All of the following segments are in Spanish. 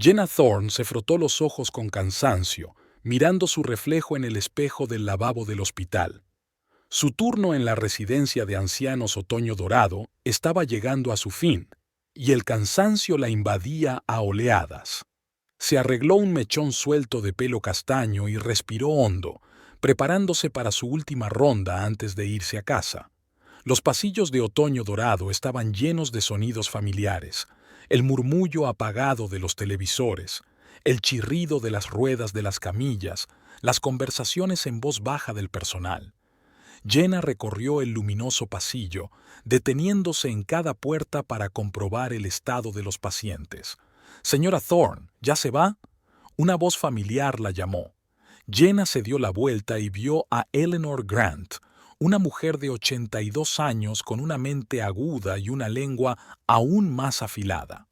Jenna Thorne se frotó los ojos con cansancio, mirando su reflejo en el espejo del lavabo del hospital. Su turno en la residencia de ancianos Otoño Dorado estaba llegando a su fin, y el cansancio la invadía a oleadas. Se arregló un mechón suelto de pelo castaño y respiró hondo, preparándose para su última ronda antes de irse a casa. Los pasillos de Otoño Dorado estaban llenos de sonidos familiares, el murmullo apagado de los televisores, el chirrido de las ruedas de las camillas, las conversaciones en voz baja del personal. Jenna recorrió el luminoso pasillo, deteniéndose en cada puerta para comprobar el estado de los pacientes. «Señora Thorne, ¿ya se va?» Una voz familiar la llamó. Jenna se dio la vuelta y vio a Eleanor Grant, una mujer de 82 años con una mente aguda y una lengua aún más afilada.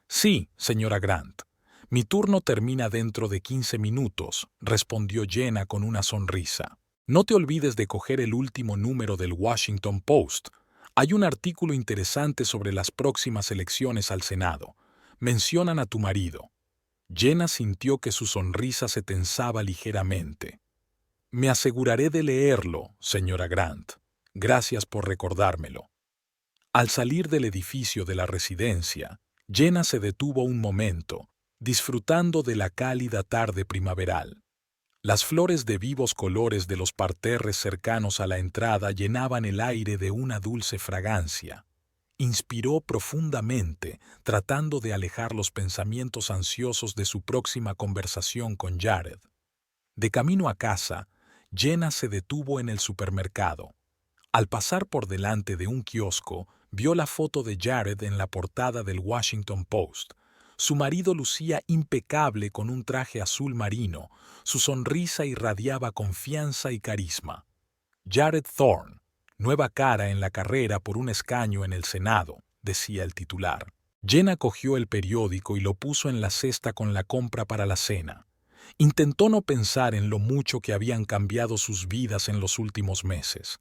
«Sí, señora Grant. Mi turno termina dentro de 15 minutos», respondió Jenna con una sonrisa. «No te olvides de coger el último número del Washington Post. Hay un artículo interesante sobre las próximas elecciones al Senado. Mencionan a tu marido». Jenna sintió que su sonrisa se tensaba ligeramente. «Me aseguraré de leerlo, señora Grant. Gracias por recordármelo». Al salir del edificio de la residencia, Jenna se detuvo un momento, disfrutando de la cálida tarde primaveral. Las flores de vivos colores de los parterres cercanos a la entrada llenaban el aire de una dulce fragancia. Inspiró profundamente, tratando de alejar los pensamientos ansiosos de su próxima conversación con Jared. De camino a casa, Jenna se detuvo en el supermercado. Al pasar por delante de un kiosco, vio la foto de Jared en la portada del Washington Post. Su marido lucía impecable con un traje azul marino, su sonrisa irradiaba confianza y carisma. «Jared Thorne, nueva cara en la carrera por un escaño en el Senado», decía el titular. Jenna cogió el periódico y lo puso en la cesta con la compra para la cena. Intentó no pensar en lo mucho que habían cambiado sus vidas en los últimos meses.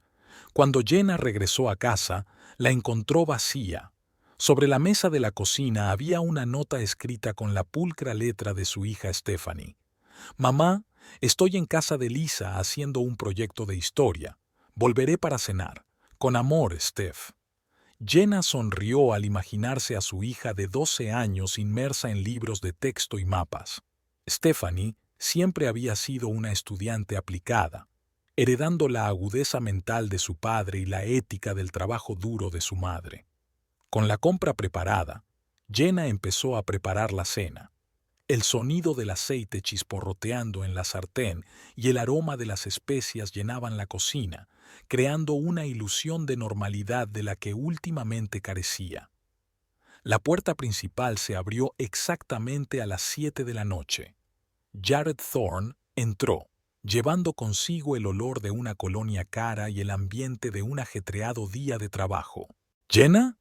Cuando Jenna regresó a casa, la encontró vacía. Sobre la mesa de la cocina había una nota escrita con la pulcra letra de su hija Stephanie. «Mamá, estoy en casa de Lisa haciendo un proyecto de historia. Volveré para cenar. Con amor, Steph». Jenna sonrió al imaginarse a su hija de 12 años inmersa en libros de texto y mapas. Stephanie siempre había sido una estudiante aplicada, heredando la agudeza mental de su padre y la ética del trabajo duro de su madre. Con la compra preparada, Jenna empezó a preparar la cena. El sonido del aceite chisporroteando en la sartén y el aroma de las especias llenaban la cocina, creando una ilusión de normalidad de la que últimamente carecía. La puerta principal se abrió exactamente a las 7 de la noche. Jared Thorne entró, llevando consigo el olor de una colonia cara y el ambiente de un ajetreado día de trabajo. «¿Jenna?»,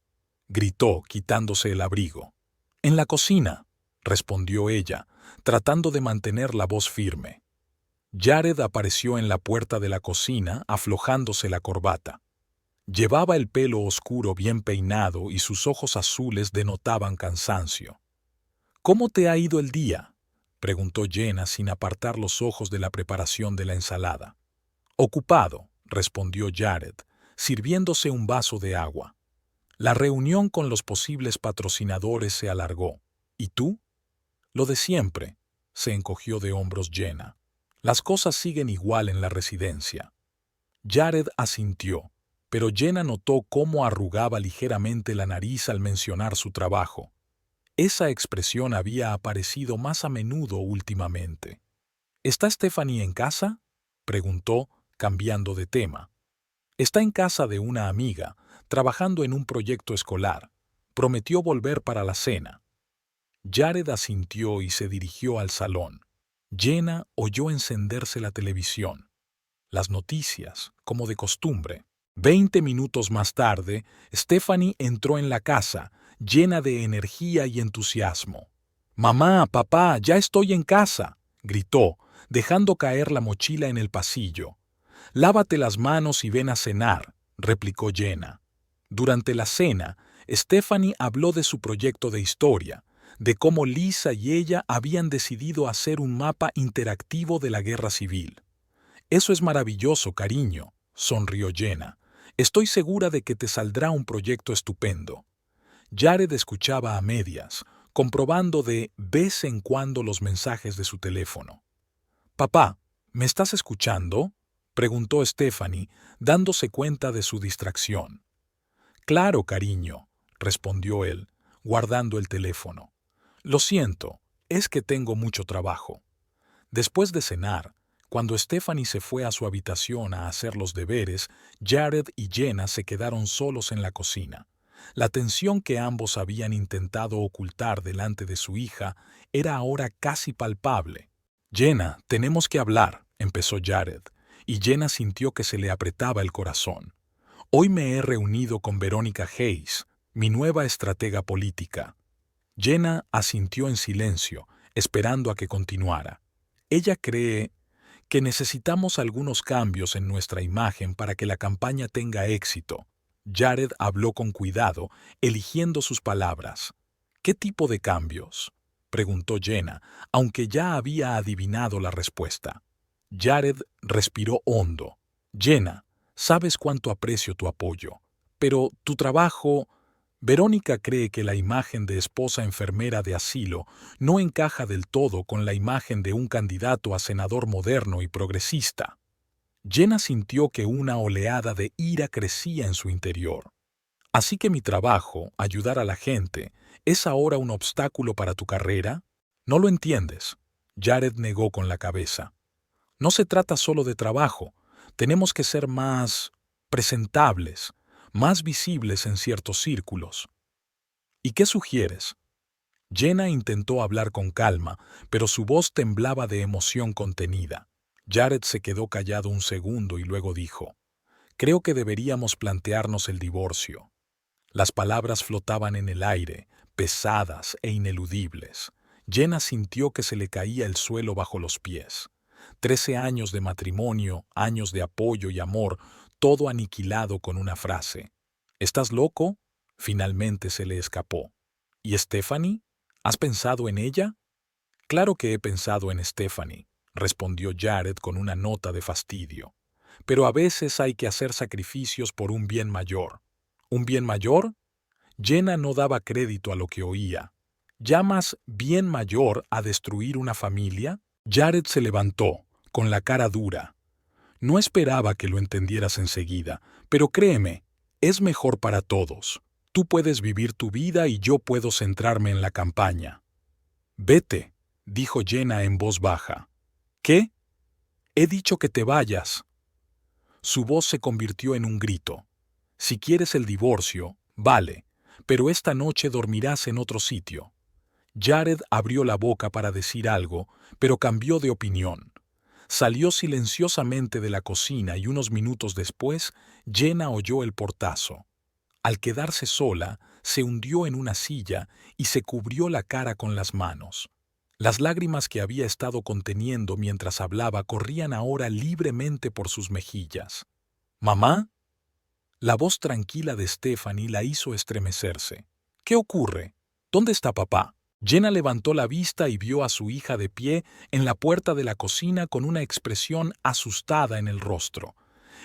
gritó, quitándose el abrigo. «En la cocina», respondió ella, tratando de mantener la voz firme. Jared apareció en la puerta de la cocina, aflojándose la corbata. Llevaba el pelo oscuro bien peinado y sus ojos azules denotaban cansancio. «¿Cómo te ha ido el día?», preguntó Jenna sin apartar los ojos de la preparación de la ensalada. «Ocupado», respondió Jared, sirviéndose un vaso de agua. La reunión con los posibles patrocinadores se alargó. «¿Y tú?». «Lo de siempre», se encogió de hombros Jenna. «Las cosas siguen igual en la residencia». Jared asintió, pero Jenna notó cómo arrugaba ligeramente la nariz al mencionar su trabajo. Esa expresión había aparecido más a menudo últimamente. «¿Está Stephanie en casa?», preguntó, cambiando de tema. «Está en casa de una amiga, trabajando en un proyecto escolar. Prometió volver para la cena». Jared asintió y se dirigió al salón. Jenna oyó encenderse la televisión. Las noticias, como de costumbre. 20 minutos más tarde, Stephanie entró en la casa, llena de energía y entusiasmo. «Mamá, papá, ya estoy en casa», gritó, dejando caer la mochila en el pasillo. «Lávate las manos y ven a cenar», replicó Jenna. Durante la cena, Stephanie habló de su proyecto de historia, de cómo Lisa y ella habían decidido hacer un mapa interactivo de la guerra civil. Eso es maravilloso, cariño, sonrió Jenna. Estoy segura de que te saldrá un proyecto estupendo. Jared escuchaba a medias, comprobando de vez en cuando los mensajes de su teléfono. «Papá, ¿me estás escuchando?», preguntó Stephanie, dándose cuenta de su distracción. «Claro, cariño», respondió él, guardando el teléfono. «Lo siento, es que tengo mucho trabajo». Después de cenar, cuando Stephanie se fue a su habitación a hacer los deberes, Jared y Jenna se quedaron solos en la cocina. La tensión que ambos habían intentado ocultar delante de su hija era ahora casi palpable. «Jenna, tenemos que hablar», empezó Jared, y Jenna sintió que se le apretaba el corazón. «Hoy me he reunido con Verónica Hayes, mi nueva estratega política». Jenna asintió en silencio, esperando a que continuara. «Ella cree que necesitamos algunos cambios en nuestra imagen para que la campaña tenga éxito». Jared habló con cuidado, eligiendo sus palabras. «¿Qué tipo de cambios?», preguntó Jenna, aunque ya había adivinado la respuesta. Jared respiró hondo. «Jenna, sabes cuánto aprecio tu apoyo, pero tu trabajo...». Verónica cree que la imagen de esposa enfermera de asilo no encaja del todo con la imagen de un candidato a senador moderno y progresista. Jenna sintió que una oleada de ira crecía en su interior. «¿Así que mi trabajo, ayudar a la gente, es ahora un obstáculo para tu carrera? No lo entiendes». Jared negó con la cabeza. «No se trata solo de trabajo. Tenemos que ser más presentables, más visibles en ciertos círculos». «¿Y qué sugieres?». Jenna intentó hablar con calma, pero su voz temblaba de emoción contenida. Jared se quedó callado un segundo y luego dijo: «Creo que deberíamos plantearnos el divorcio». Las palabras flotaban en el aire, pesadas e ineludibles. Jenna sintió que se le caía el suelo bajo los pies. 13 años de matrimonio, años de apoyo y amor, todo aniquilado con una frase. «¿Estás loco?», finalmente se le escapó. «¿Y Stephanie? ¿Has pensado en ella?». «Claro que he pensado en Stephanie», respondió Jared con una nota de fastidio. «Pero a veces hay que hacer sacrificios por un bien mayor». «¿Un bien mayor?». Jenna no daba crédito a lo que oía. «¿Llamas bien mayor a destruir una familia?». Jared se levantó, con la cara dura. «No esperaba que lo entendieras enseguida, pero créeme, es mejor para todos. Tú puedes vivir tu vida y yo puedo centrarme en la campaña». «Vete», dijo Jenna en voz baja. «¿Qué?». «He dicho que te vayas». Su voz se convirtió en un grito. «Si quieres el divorcio, vale, pero esta noche dormirás en otro sitio». Jared abrió la boca para decir algo, pero cambió de opinión. Salió silenciosamente de la cocina y unos minutos después, Jenna oyó el portazo. Al quedarse sola, se hundió en una silla y se cubrió la cara con las manos. Las lágrimas que había estado conteniendo mientras hablaba corrían ahora libremente por sus mejillas. «¿Mamá?». La voz tranquila de Stephanie la hizo estremecerse. «¿Qué ocurre? ¿Dónde está papá?». Jenna levantó la vista y vio a su hija de pie en la puerta de la cocina con una expresión asustada en el rostro.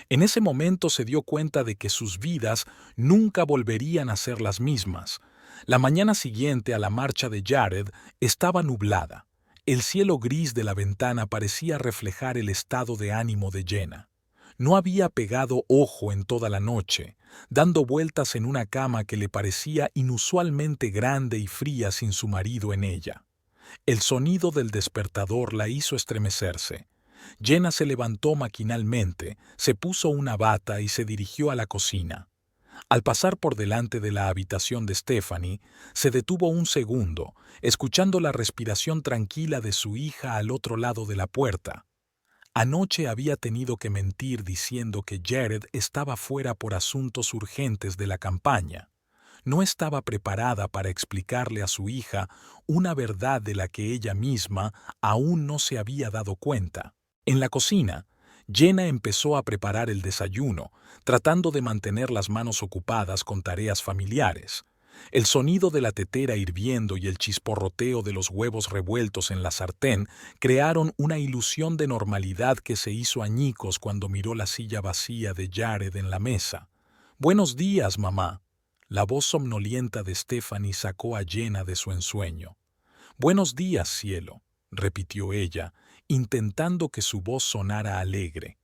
En ese momento se dio cuenta de que sus vidas nunca volverían a ser las mismas. La mañana siguiente a la marcha de Jared estaba nublada. El cielo gris de la ventana parecía reflejar el estado de ánimo de Jenna. No había pegado ojo en toda la noche, dando vueltas en una cama que le parecía inusualmente grande y fría sin su marido en ella. El sonido del despertador la hizo estremecerse. Jenna se levantó maquinalmente, se puso una bata y se dirigió a la cocina. Al pasar por delante de la habitación de Stephanie, se detuvo un segundo, escuchando la respiración tranquila de su hija al otro lado de la puerta. Anoche había tenido que mentir diciendo que Jared estaba fuera por asuntos urgentes de la campaña. No estaba preparada para explicarle a su hija una verdad de la que ella misma aún no se había dado cuenta. En la cocina, Jenna empezó a preparar el desayuno, tratando de mantener las manos ocupadas con tareas familiares. El sonido de la tetera hirviendo y el chisporroteo de los huevos revueltos en la sartén crearon una ilusión de normalidad que se hizo añicos cuando miró la silla vacía de Jared en la mesa. «Buenos días, mamá». La voz somnolienta de Stephanie sacó a Jenna de su ensueño. «Buenos días, cielo», repitió ella, intentando que su voz sonara alegre.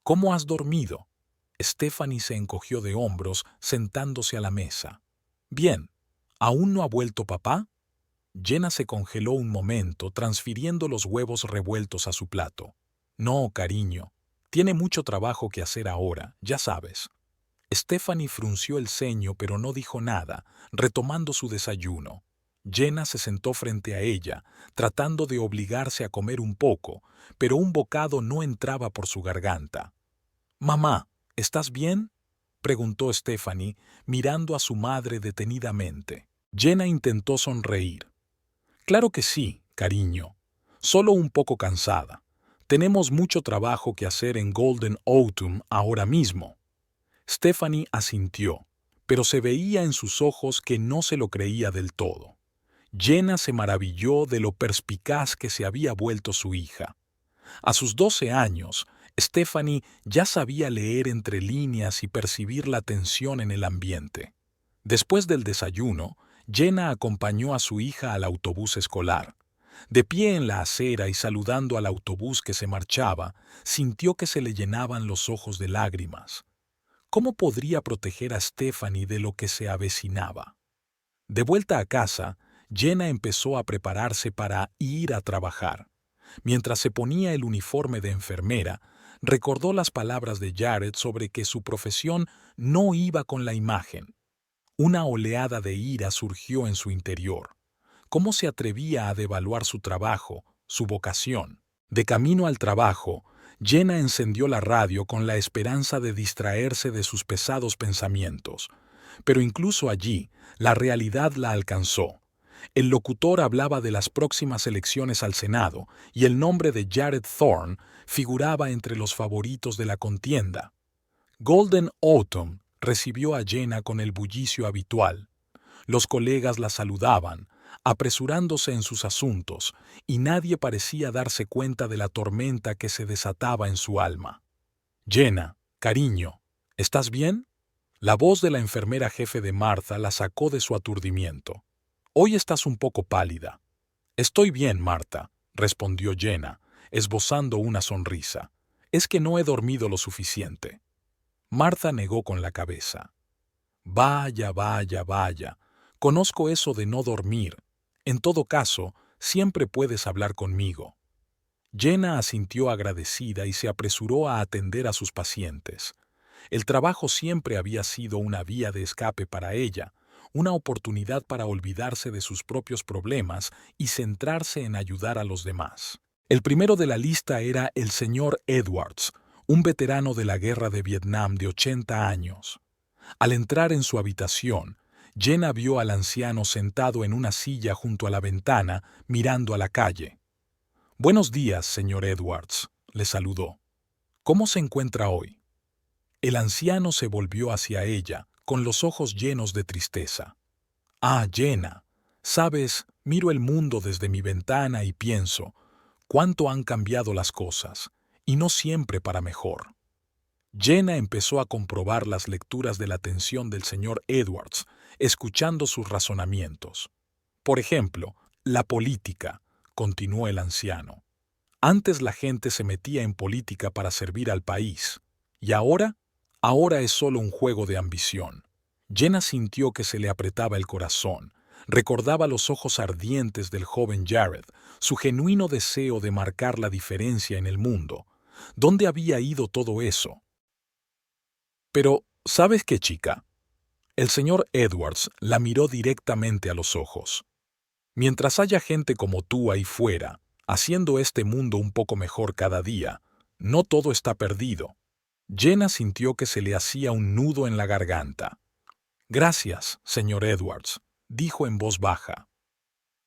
«¿Cómo has dormido?» Stephanie se encogió de hombros, sentándose a la mesa. «Bien. ¿Aún no ha vuelto papá?» Jenna se congeló un momento, transfiriendo los huevos revueltos a su plato. «No, cariño. Tiene mucho trabajo que hacer ahora, ya sabes». Stephanie frunció el ceño pero no dijo nada, retomando su desayuno. Jenna se sentó frente a ella, tratando de obligarse a comer un poco, pero un bocado no entraba por su garganta. «Mamá, ¿estás bien?», preguntó Stephanie, mirando a su madre detenidamente. Jenna intentó sonreír. «Claro que sí, cariño. Solo un poco cansada. Tenemos mucho trabajo que hacer en Golden Autumn ahora mismo». Stephanie asintió, pero se veía en sus ojos que no se lo creía del todo. Jenna se maravilló de lo perspicaz que se había vuelto su hija. A sus 12 años, Stephanie ya sabía leer entre líneas y percibir la tensión en el ambiente. Después del desayuno, Jenna acompañó a su hija al autobús escolar. De pie en la acera y saludando al autobús que se marchaba, sintió que se le llenaban los ojos de lágrimas. ¿Cómo podría proteger a Stephanie de lo que se avecinaba? De vuelta a casa, Jenna empezó a prepararse para ir a trabajar. Mientras se ponía el uniforme de enfermera, recordó las palabras de Jared sobre que su profesión no iba con la imagen. Una oleada de ira surgió en su interior. ¿Cómo se atrevía a devaluar su trabajo, su vocación? De camino al trabajo, Jenna encendió la radio con la esperanza de distraerse de sus pesados pensamientos. Pero incluso allí, la realidad la alcanzó. El locutor hablaba de las próximas elecciones al Senado y el nombre de Jared Thorne figuraba entre los favoritos de la contienda. Golden Autumn recibió a Jenna con el bullicio habitual. Los colegas la saludaban, apresurándose en sus asuntos, y nadie parecía darse cuenta de la tormenta que se desataba en su alma. «Jenna, cariño, ¿estás bien?». La voz de la enfermera jefe de Martha la sacó de su aturdimiento. «Hoy estás un poco pálida». «Estoy bien, Martha», respondió Jenna, esbozando una sonrisa. «Es que no he dormido lo suficiente». Martha negó con la cabeza. «Vaya, vaya, vaya. Conozco eso de no dormir. En todo caso, siempre puedes hablar conmigo». Jenna asintió agradecida y se apresuró a atender a sus pacientes. El trabajo siempre había sido una vía de escape para ella, una oportunidad para olvidarse de sus propios problemas y centrarse en ayudar a los demás. El primero de la lista era el señor Edwards, un veterano de la guerra de Vietnam de 80 años. Al entrar en su habitación, Jenna vio al anciano sentado en una silla junto a la ventana, mirando a la calle. «Buenos días, señor Edwards», le saludó. «¿Cómo se encuentra hoy?». El anciano se volvió hacia ella, con los ojos llenos de tristeza. «Ah, Jenna, sabes, miro el mundo desde mi ventana y pienso, cuánto han cambiado las cosas, y no siempre para mejor». Jenna empezó a comprobar las lecturas de la atención del señor Edwards, escuchando sus razonamientos. «Por ejemplo, la política», continuó el anciano. «Antes la gente se metía en política para servir al país. ¿Y ahora? Ahora es solo un juego de ambición». Jenna sintió que se le apretaba el corazón. Recordaba los ojos ardientes del joven Jared, su genuino deseo de marcar la diferencia en el mundo. ¿Dónde había ido todo eso? «Pero, ¿sabes qué, chica?». El señor Edwards la miró directamente a los ojos. «Mientras haya gente como tú ahí fuera, haciendo este mundo un poco mejor cada día, no todo está perdido». Jenna sintió que se le hacía un nudo en la garganta. «Gracias, señor Edwards», dijo en voz baja.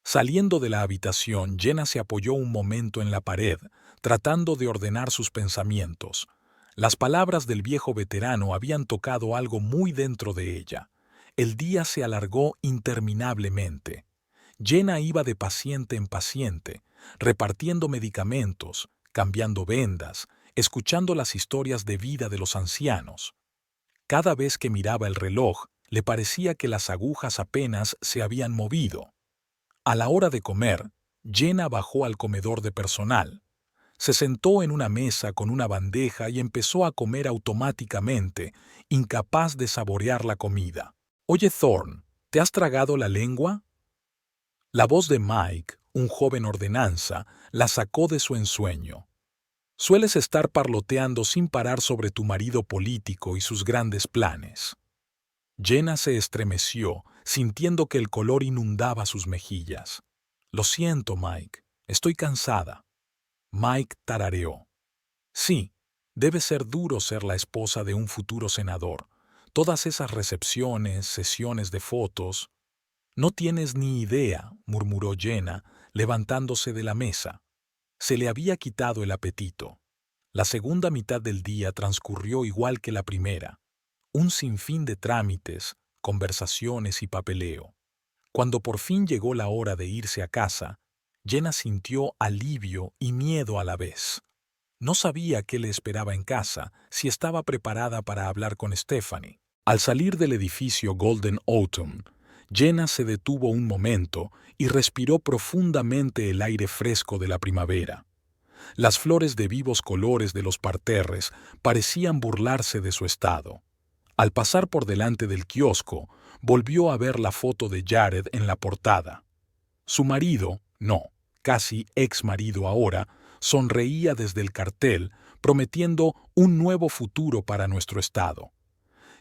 Saliendo de la habitación, Jenna se apoyó un momento en la pared, tratando de ordenar sus pensamientos. Las palabras del viejo veterano habían tocado algo muy dentro de ella. El día se alargó interminablemente. Jenna iba de paciente en paciente, repartiendo medicamentos, cambiando vendas, escuchando las historias de vida de los ancianos. Cada vez que miraba el reloj, le parecía que las agujas apenas se habían movido. A la hora de comer, Jenna bajó al comedor de personal. Se sentó en una mesa con una bandeja y empezó a comer automáticamente, incapaz de saborear la comida. «Oye, Thorne, ¿te has tragado la lengua?». La voz de Mike, un joven ordenanza, la sacó de su ensueño. «Sueles estar parloteando sin parar sobre tu marido político y sus grandes planes». Jenna se estremeció, sintiendo que el color inundaba sus mejillas. «Lo siento, Mike, estoy cansada». Mike tarareó. «Sí, debe ser duro ser la esposa de un futuro senador. Todas esas recepciones, sesiones de fotos». «No tienes ni idea», murmuró Jenna, levantándose de la mesa. Se le había quitado el apetito. La segunda mitad del día transcurrió igual que la primera. Un sinfín de trámites, conversaciones y papeleo. Cuando por fin llegó la hora de irse a casa, Jenna sintió alivio y miedo a la vez. No sabía qué le esperaba en casa, si estaba preparada para hablar con Stephanie. Al salir del edificio Golden Autumn, Jenna se detuvo un momento y respiró profundamente el aire fresco de la primavera. Las flores de vivos colores de los parterres parecían burlarse de su estado. Al pasar por delante del kiosco, volvió a ver la foto de Jared en la portada. Su marido, no, casi ex marido ahora, sonreía desde el cartel, prometiendo un nuevo futuro para nuestro estado.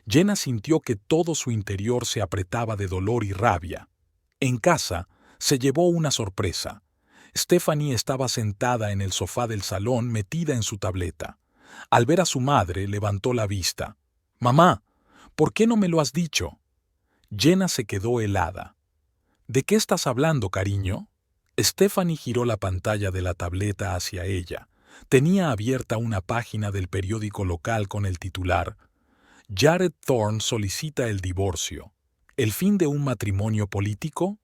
Jenna sintió que todo su interior se apretaba de dolor y rabia. En casa, se llevó una sorpresa. Stephanie estaba sentada en el sofá del salón metida en su tableta. Al ver a su madre, levantó la vista. «Mamá, ¿por qué no me lo has dicho?». Jenna se quedó helada. «¿De qué estás hablando, cariño?». Stephanie giró la pantalla de la tableta hacia ella. Tenía abierta una página del periódico local con el titular «Jared Thorne solicita el divorcio. ¿El fin de un matrimonio político?».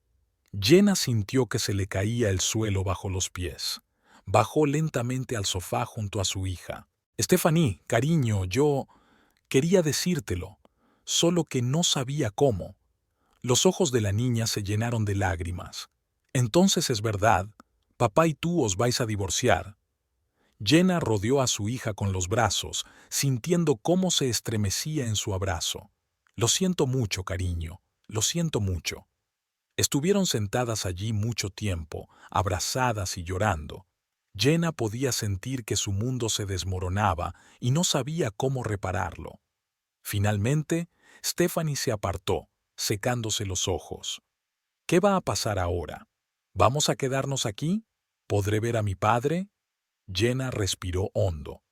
Jenna sintió que se le caía el suelo bajo los pies. Bajó lentamente al sofá junto a su hija. «Stephanie, cariño, yo quería decírtelo, solo que no sabía cómo». Los ojos de la niña se llenaron de lágrimas. «Entonces es verdad, papá y tú os vais a divorciar». Jenna rodeó a su hija con los brazos, sintiendo cómo se estremecía en su abrazo. «Lo siento mucho, cariño, lo siento mucho». Estuvieron sentadas allí mucho tiempo, abrazadas y llorando. Jenna podía sentir que su mundo se desmoronaba y no sabía cómo repararlo. Finalmente, Stephanie se apartó, secándose los ojos. «¿Qué va a pasar ahora? ¿Vamos a quedarnos aquí? ¿Podré ver a mi padre?». Jenna respiró hondo.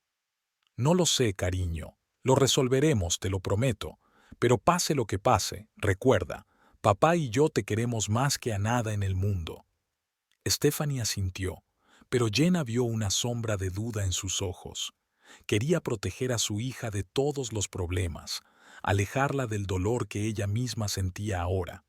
«No lo sé, cariño. Lo resolveremos, te lo prometo. Pero pase lo que pase, recuerda, papá y yo te queremos más que a nada en el mundo». Stephanie asintió, pero Jenna vio una sombra de duda en sus ojos. Quería proteger a su hija de todos los problemas, alejarla del dolor que ella misma sentía ahora,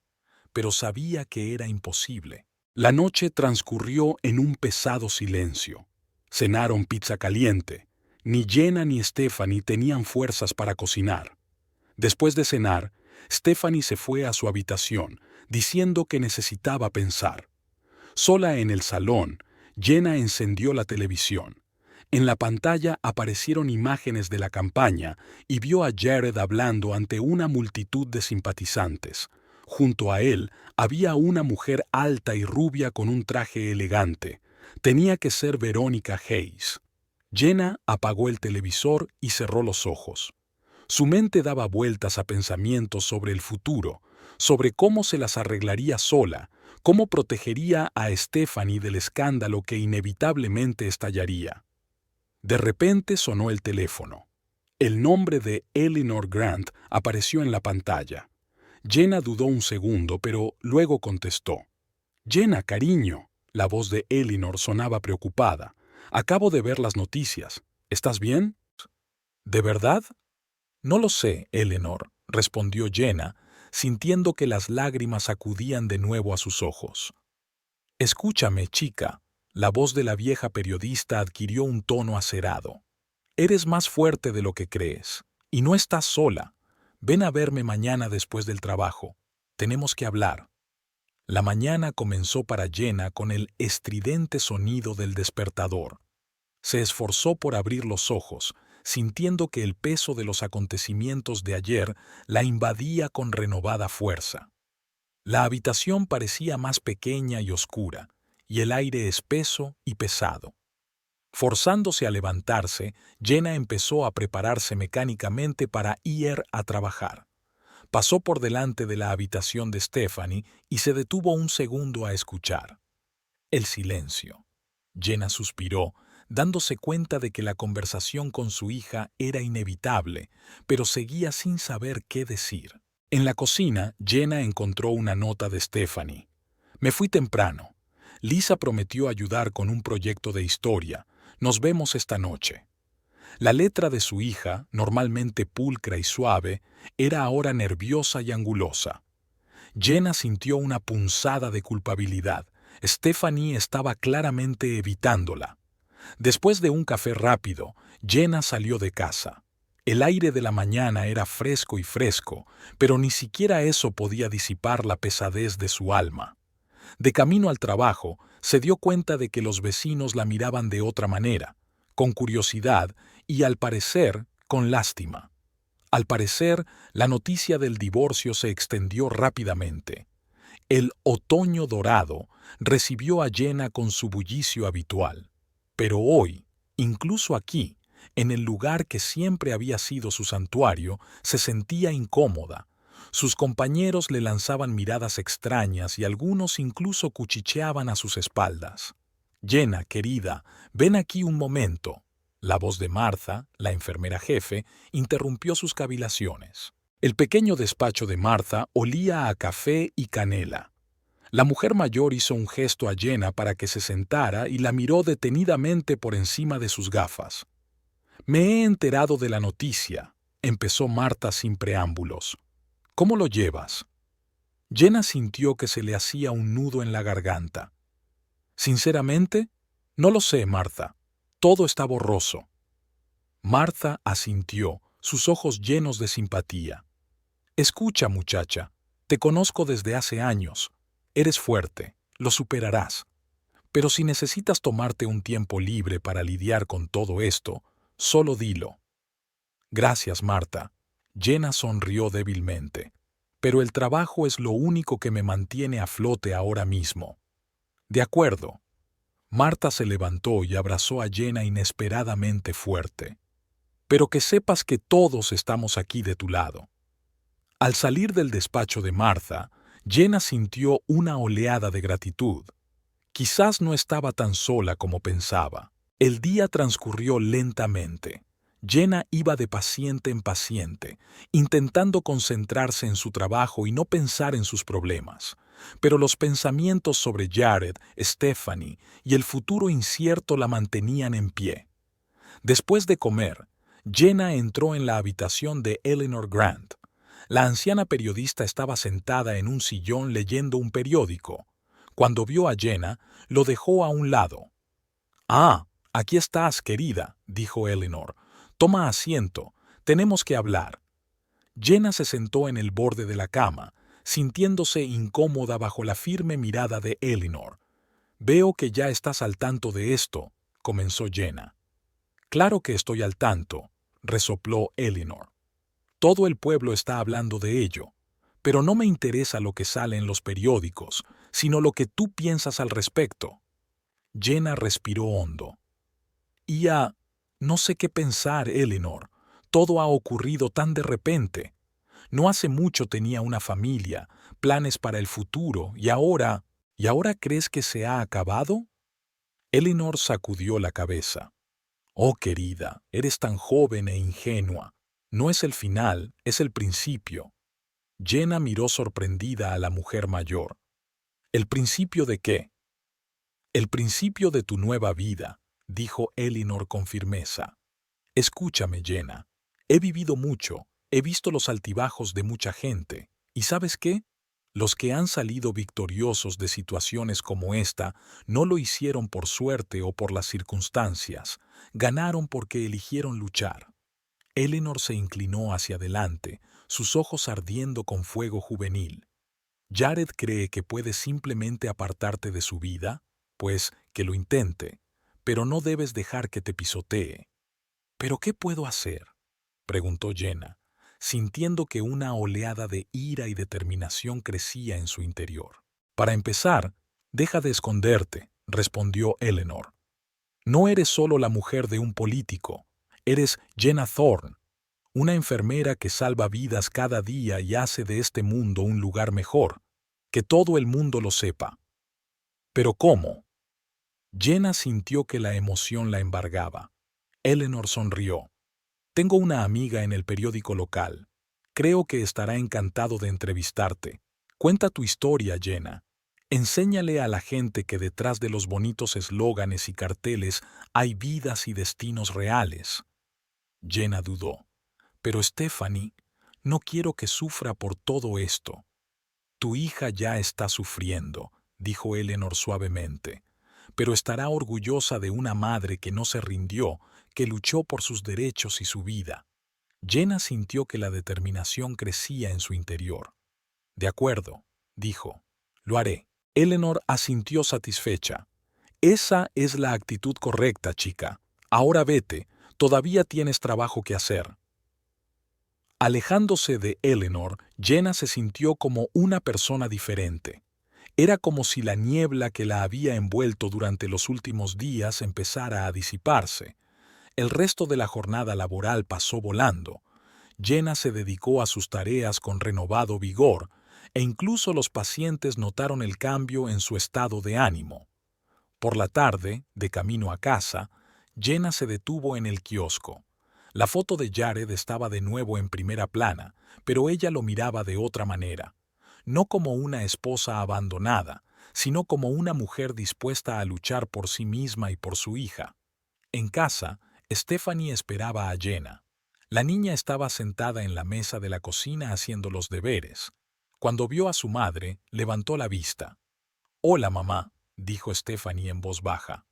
pero sabía que era imposible. La noche transcurrió en un pesado silencio. Cenaron pizza caliente. Ni Jenna ni Stephanie tenían fuerzas para cocinar. Después de cenar, Stephanie se fue a su habitación, diciendo que necesitaba pensar. Sola en el salón, Jenna encendió la televisión. En la pantalla aparecieron imágenes de la campaña y vio a Jared hablando ante una multitud de simpatizantes. Junto a él había una mujer alta y rubia con un traje elegante. Tenía que ser Verónica Hayes. Jenna apagó el televisor y cerró los ojos. Su mente daba vueltas a pensamientos sobre el futuro, sobre cómo se las arreglaría sola, cómo protegería a Stephanie del escándalo que inevitablemente estallaría. De repente sonó el teléfono. El nombre de Eleanor Grant apareció en la pantalla. Jenna dudó un segundo, pero luego contestó. «Jenna, cariño». La voz de Eleanor sonaba preocupada. «Acabo de ver las noticias. ¿Estás bien?». «¿De verdad?». «No lo sé, Eleanor», respondió Jenna, sintiendo que las lágrimas acudían de nuevo a sus ojos. «Escúchame, chica», la voz de la vieja periodista adquirió un tono acerado. «Eres más fuerte de lo que crees, y no estás sola. Ven a verme mañana después del trabajo. Tenemos que hablar». La mañana comenzó para Jenna con el estridente sonido del despertador. Se esforzó por abrir los ojos, sintiendo que el peso de los acontecimientos de ayer la invadía con renovada fuerza. La habitación parecía más pequeña y oscura, y el aire espeso y pesado. Forzándose a levantarse, Jenna empezó a prepararse mecánicamente para ir a trabajar. Pasó por delante de la habitación de Stephanie y se detuvo un segundo a escuchar. El silencio. Jenna suspiró, dándose cuenta de que la conversación con su hija era inevitable, pero seguía sin saber qué decir. En la cocina, Jenna encontró una nota de Stephanie. «Me fui temprano. Lisa prometió ayudar con un proyecto de historia. Nos vemos esta noche». La letra de su hija, normalmente pulcra y suave, era ahora nerviosa y angulosa. Jenna sintió una punzada de culpabilidad. Stephanie estaba claramente evitándola. Después de un café rápido, Jenna salió de casa. El aire de la mañana era fresco y fresco, pero ni siquiera eso podía disipar la pesadez de su alma. De camino al trabajo, se dio cuenta de que los vecinos la miraban de otra manera, con curiosidad y, al parecer, con lástima. Al parecer, la noticia del divorcio se extendió rápidamente. El otoño dorado recibió a Jenna con su bullicio habitual. Pero hoy, incluso aquí, en el lugar que siempre había sido su santuario, se sentía incómoda. Sus compañeros le lanzaban miradas extrañas y algunos incluso cuchicheaban a sus espaldas. «Jenna, querida, ven aquí un momento». La voz de Martha, la enfermera jefe, interrumpió sus cavilaciones. El pequeño despacho de Martha olía a café y canela. La mujer mayor hizo un gesto a Jenna para que se sentara y la miró detenidamente por encima de sus gafas. «Me he enterado de la noticia», empezó Martha sin preámbulos. «¿Cómo lo llevas?» Jenna sintió que se le hacía un nudo en la garganta. «Sinceramente, no lo sé, Martha. Todo está borroso». Martha asintió, sus ojos llenos de simpatía. «Escucha, muchacha, te conozco desde hace años. Eres fuerte, lo superarás. Pero si necesitas tomarte un tiempo libre para lidiar con todo esto, solo dilo». «Gracias, Martha». Jenna sonrió débilmente. «Pero el trabajo es lo único que me mantiene a flote ahora mismo». «De acuerdo». Martha se levantó y abrazó a Jenna inesperadamente fuerte. «Pero que sepas que todos estamos aquí de tu lado». Al salir del despacho de Martha, Jenna sintió una oleada de gratitud. Quizás no estaba tan sola como pensaba. El día transcurrió lentamente. Jenna iba de paciente en paciente, intentando concentrarse en su trabajo y no pensar en sus problemas. Pero los pensamientos sobre Jared, Stephanie y el futuro incierto la mantenían en pie. Después de comer, Jenna entró en la habitación de Eleanor Grant. La anciana periodista estaba sentada en un sillón leyendo un periódico. Cuando vio a Jenna, lo dejó a un lado. «Ah, aquí estás, querida», dijo Eleanor. «Toma asiento, tenemos que hablar». Jenna se sentó en el borde de la cama, sintiéndose incómoda bajo la firme mirada de Eleanor. «Veo que ya estás al tanto de esto», comenzó Jenna. «Claro que estoy al tanto», resopló Eleanor. «Todo el pueblo está hablando de ello, pero no me interesa lo que sale en los periódicos, sino lo que tú piensas al respecto». Jenna respiró hondo. No sé qué pensar, Eleanor. Todo ha ocurrido tan de repente. No hace mucho tenía una familia, planes para el futuro, y ahora... ¿Y ahora crees que se ha acabado?» Eleanor sacudió la cabeza. «Oh, querida, eres tan joven e ingenua. No es el final, es el principio». Jenna miró sorprendida a la mujer mayor. «¿El principio de qué?» «El principio de tu nueva vida», dijo Eleanor con firmeza. «Escúchame, Jenna. He vivido mucho, he visto los altibajos de mucha gente, ¿Y sabes qué? Los que han salido victoriosos de situaciones como esta no lo hicieron por suerte o por las circunstancias, ganaron porque eligieron luchar. Eleanor se inclinó hacia adelante, sus ojos ardiendo con fuego juvenil. ¿Jared cree que puede simplemente apartarte de su vida? Pues que lo intente, pero no debes dejar que te pisotee. ¿Pero qué puedo hacer?, preguntó Jenna, sintiendo que una oleada de ira y determinación crecía en su interior. Para empezar, deja de esconderte, respondió Eleanor. No eres solo la mujer de un político, eres Jenna Thorne, una enfermera que salva vidas cada día y hace de este mundo un lugar mejor. Que todo el mundo lo sepa. ¿Pero cómo? Jenna sintió que la emoción la embargaba. Eleanor sonrió. Tengo una amiga en el periódico local. Creo que estará encantado de entrevistarte. Cuenta tu historia, Jenna. Enséñale a la gente que detrás de los bonitos eslóganes y carteles hay vidas y destinos reales. Jenna dudó. Pero Stephanie, no quiero que sufra por todo esto. Tu hija ya está sufriendo, dijo Eleanor suavemente, pero estará orgullosa de una madre que no se rindió, que luchó por sus derechos y su vida. Jenna sintió que la determinación crecía en su interior. De acuerdo, dijo, lo haré. Eleanor asintió satisfecha. Esa es la actitud correcta, chica. Ahora vete, todavía tienes trabajo que hacer. Alejándose de Eleanor, Jenna se sintió como una persona diferente. Era como si la niebla que la había envuelto durante los últimos días empezara a disiparse. El resto de la jornada laboral pasó volando. Jenna se dedicó a sus tareas con renovado vigor, e incluso los pacientes notaron el cambio en su estado de ánimo. Por la tarde, de camino a casa, Jenna se detuvo en el kiosco. La foto de Jared estaba de nuevo en primera plana, pero ella lo miraba de otra manera. No como una esposa abandonada, sino como una mujer dispuesta a luchar por sí misma y por su hija. En casa, Stephanie esperaba a Jenna. La niña estaba sentada en la mesa de la cocina haciendo los deberes. Cuando vio a su madre, levantó la vista. «Hola, mamá», dijo Stephanie en voz baja.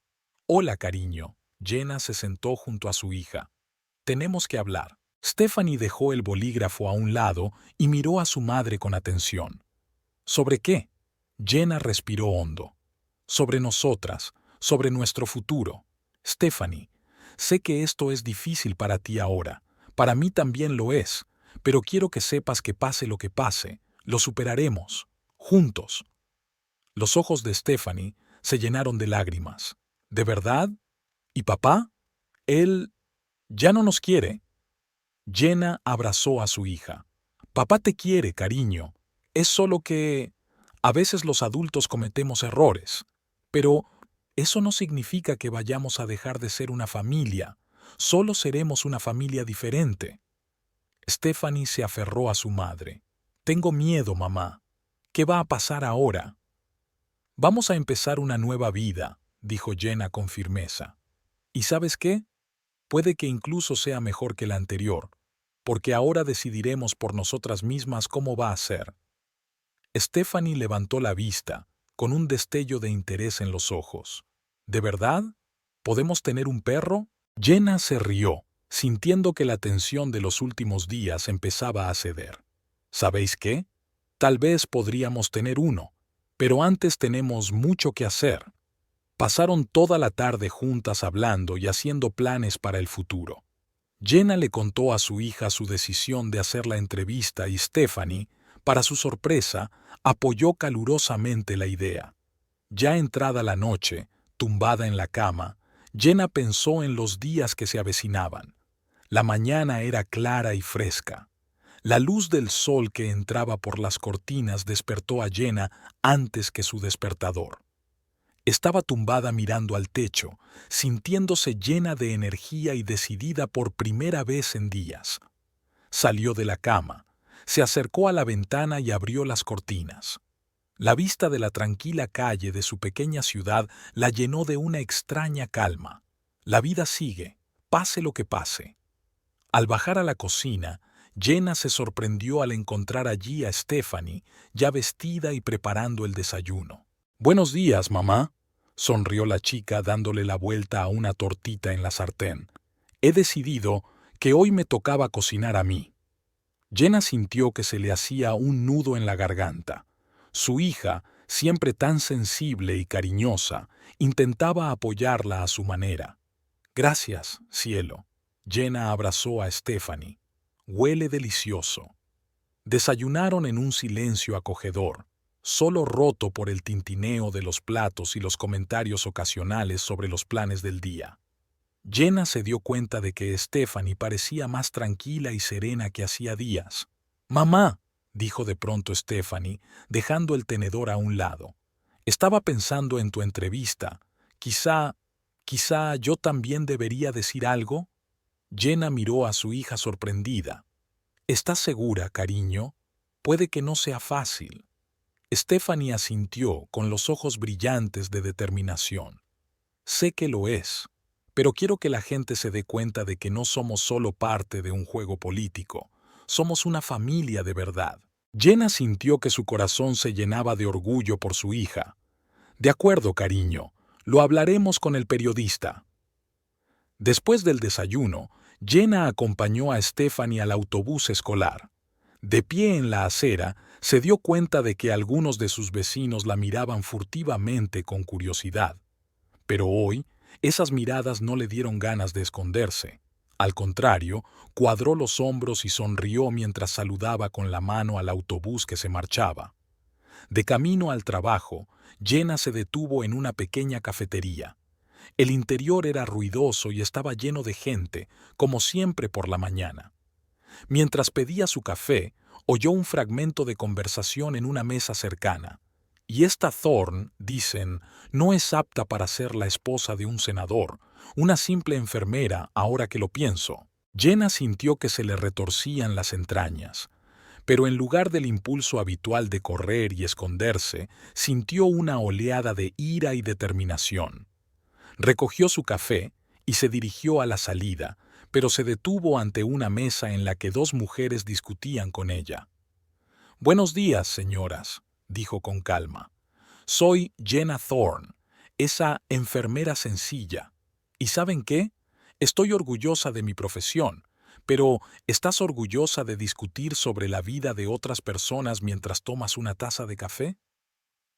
«Hola, cariño». Jenna se sentó junto a su hija. «Tenemos que hablar». Stephanie dejó el bolígrafo a un lado y miró a su madre con atención. ¿Sobre qué? Jenna respiró hondo. Sobre nosotras, sobre nuestro futuro. Stephanie, sé que esto es difícil para ti ahora. Para mí también lo es, pero quiero que sepas que pase lo que pase, lo superaremos, juntos. Los ojos de Stephanie se llenaron de lágrimas. ¿De verdad? ¿Y papá? Él ya no nos quiere. Jenna abrazó a su hija. Papá te quiere, cariño. Es solo que a veces los adultos cometemos errores. Pero eso no significa que vayamos a dejar de ser una familia. Solo seremos una familia diferente. Stephanie se aferró a su madre. Tengo miedo, mamá. ¿Qué va a pasar ahora? Vamos a empezar una nueva vida, dijo Jenna con firmeza. ¿Y sabes qué? Puede que incluso sea mejor que la anterior, porque ahora decidiremos por nosotras mismas cómo va a ser. Stephanie levantó la vista, con un destello de interés en los ojos. ¿De verdad? ¿Podemos tener un perro? Jenna se rió, sintiendo que la tensión de los últimos días empezaba a ceder. ¿Sabéis qué? Tal vez podríamos tener uno, pero antes tenemos mucho que hacer. Pasaron toda la tarde juntas hablando y haciendo planes para el futuro. Jenna le contó a su hija su decisión de hacer la entrevista y Stephanie, para su sorpresa, apoyó calurosamente la idea. Ya entrada la noche, tumbada en la cama, Jenna pensó en los días que se avecinaban. La mañana era clara y fresca. La luz del sol que entraba por las cortinas despertó a Jenna antes que su despertador. Estaba tumbada mirando al techo, sintiéndose llena de energía y decidida por primera vez en días. Salió de la cama, se acercó a la ventana y abrió las cortinas. La vista de la tranquila calle de su pequeña ciudad la llenó de una extraña calma. La vida sigue, pase lo que pase. Al bajar a la cocina, Jenna se sorprendió al encontrar allí a Stephanie, ya vestida y preparando el desayuno. «Buenos días, mamá», sonrió la chica dándole la vuelta a una tortita en la sartén. «He decidido que hoy me tocaba cocinar a mí». Jenna sintió que se le hacía un nudo en la garganta. Su hija, siempre tan sensible y cariñosa, intentaba apoyarla a su manera. «Gracias, cielo». Jenna abrazó a Stephanie. «Huele delicioso». Desayunaron en un silencio acogedor, solo roto por el tintineo de los platos y los comentarios ocasionales sobre los planes del día. Jenna se dio cuenta de que Stephanie parecía más tranquila y serena que hacía días. «Mamá», dijo de pronto Stephanie, dejando el tenedor a un lado. «Estaba pensando en tu entrevista. Quizá yo también debería decir algo». Jenna miró a su hija sorprendida. «¿Estás segura, cariño? Puede que no sea fácil». Stephanie asintió con los ojos brillantes de determinación. «Sé que lo es, pero quiero que la gente se dé cuenta de que no somos solo parte de un juego político, somos una familia de verdad». Jenna sintió que su corazón se llenaba de orgullo por su hija. «De acuerdo, cariño, lo hablaremos con el periodista». Después del desayuno, Jenna acompañó a Stephanie al autobús escolar. De pie en la acera, se dio cuenta de que algunos de sus vecinos la miraban furtivamente con curiosidad. Pero hoy, esas miradas no le dieron ganas de esconderse. Al contrario, cuadró los hombros y sonrió mientras saludaba con la mano al autobús que se marchaba. De camino al trabajo, Jenna se detuvo en una pequeña cafetería. El interior era ruidoso y estaba lleno de gente, como siempre por la mañana. Mientras pedía su café, oyó un fragmento de conversación en una mesa cercana. «Y esta Thorne, dicen, no es apta para ser la esposa de un senador, una simple enfermera, ahora que lo pienso». Jenna sintió que se le retorcían las entrañas. Pero en lugar del impulso habitual de correr y esconderse, sintió una oleada de ira y determinación. Recogió su café y se dirigió a la salida, pero se detuvo ante una mesa en la que dos mujeres discutían con ella. «Buenos días, señoras», dijo con calma. «Soy Jenna Thorne, esa enfermera sencilla. ¿Y saben qué? Estoy orgullosa de mi profesión, pero ¿estás orgullosa de discutir sobre la vida de otras personas mientras tomas una taza de café?»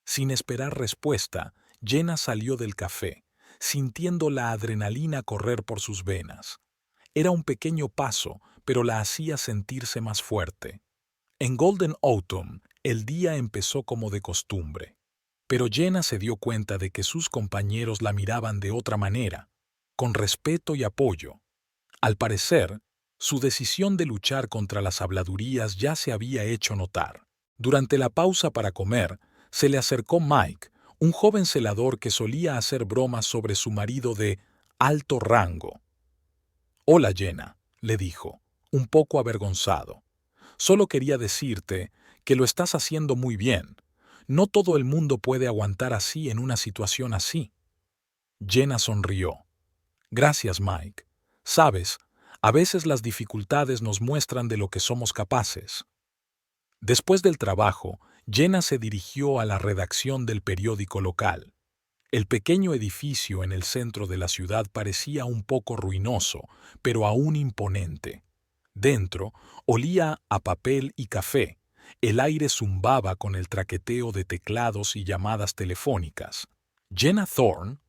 Sin esperar respuesta, Jenna salió del café, sintiendo la adrenalina correr por sus venas. Era un pequeño paso, pero la hacía sentirse más fuerte. En Golden Autumn, el día empezó como de costumbre. Pero Jenna se dio cuenta de que sus compañeros la miraban de otra manera, con respeto y apoyo. Al parecer, su decisión de luchar contra las habladurías ya se había hecho notar. Durante la pausa para comer, se le acercó Mike, un joven celador que solía hacer bromas sobre su marido de alto rango. «Hola, Jenna», le dijo, un poco avergonzado. «Solo quería decirte que lo estás haciendo muy bien. No todo el mundo puede aguantar así en una situación así». Jenna sonrió. «Gracias, Mike. Sabes, a veces las dificultades nos muestran de lo que somos capaces». Después del trabajo, Jenna se dirigió a la redacción del periódico local. El pequeño edificio en el centro de la ciudad parecía un poco ruinoso, pero aún imponente. Dentro, olía a papel y café. El aire zumbaba con el traqueteo de teclados y llamadas telefónicas. Jenna Thorne,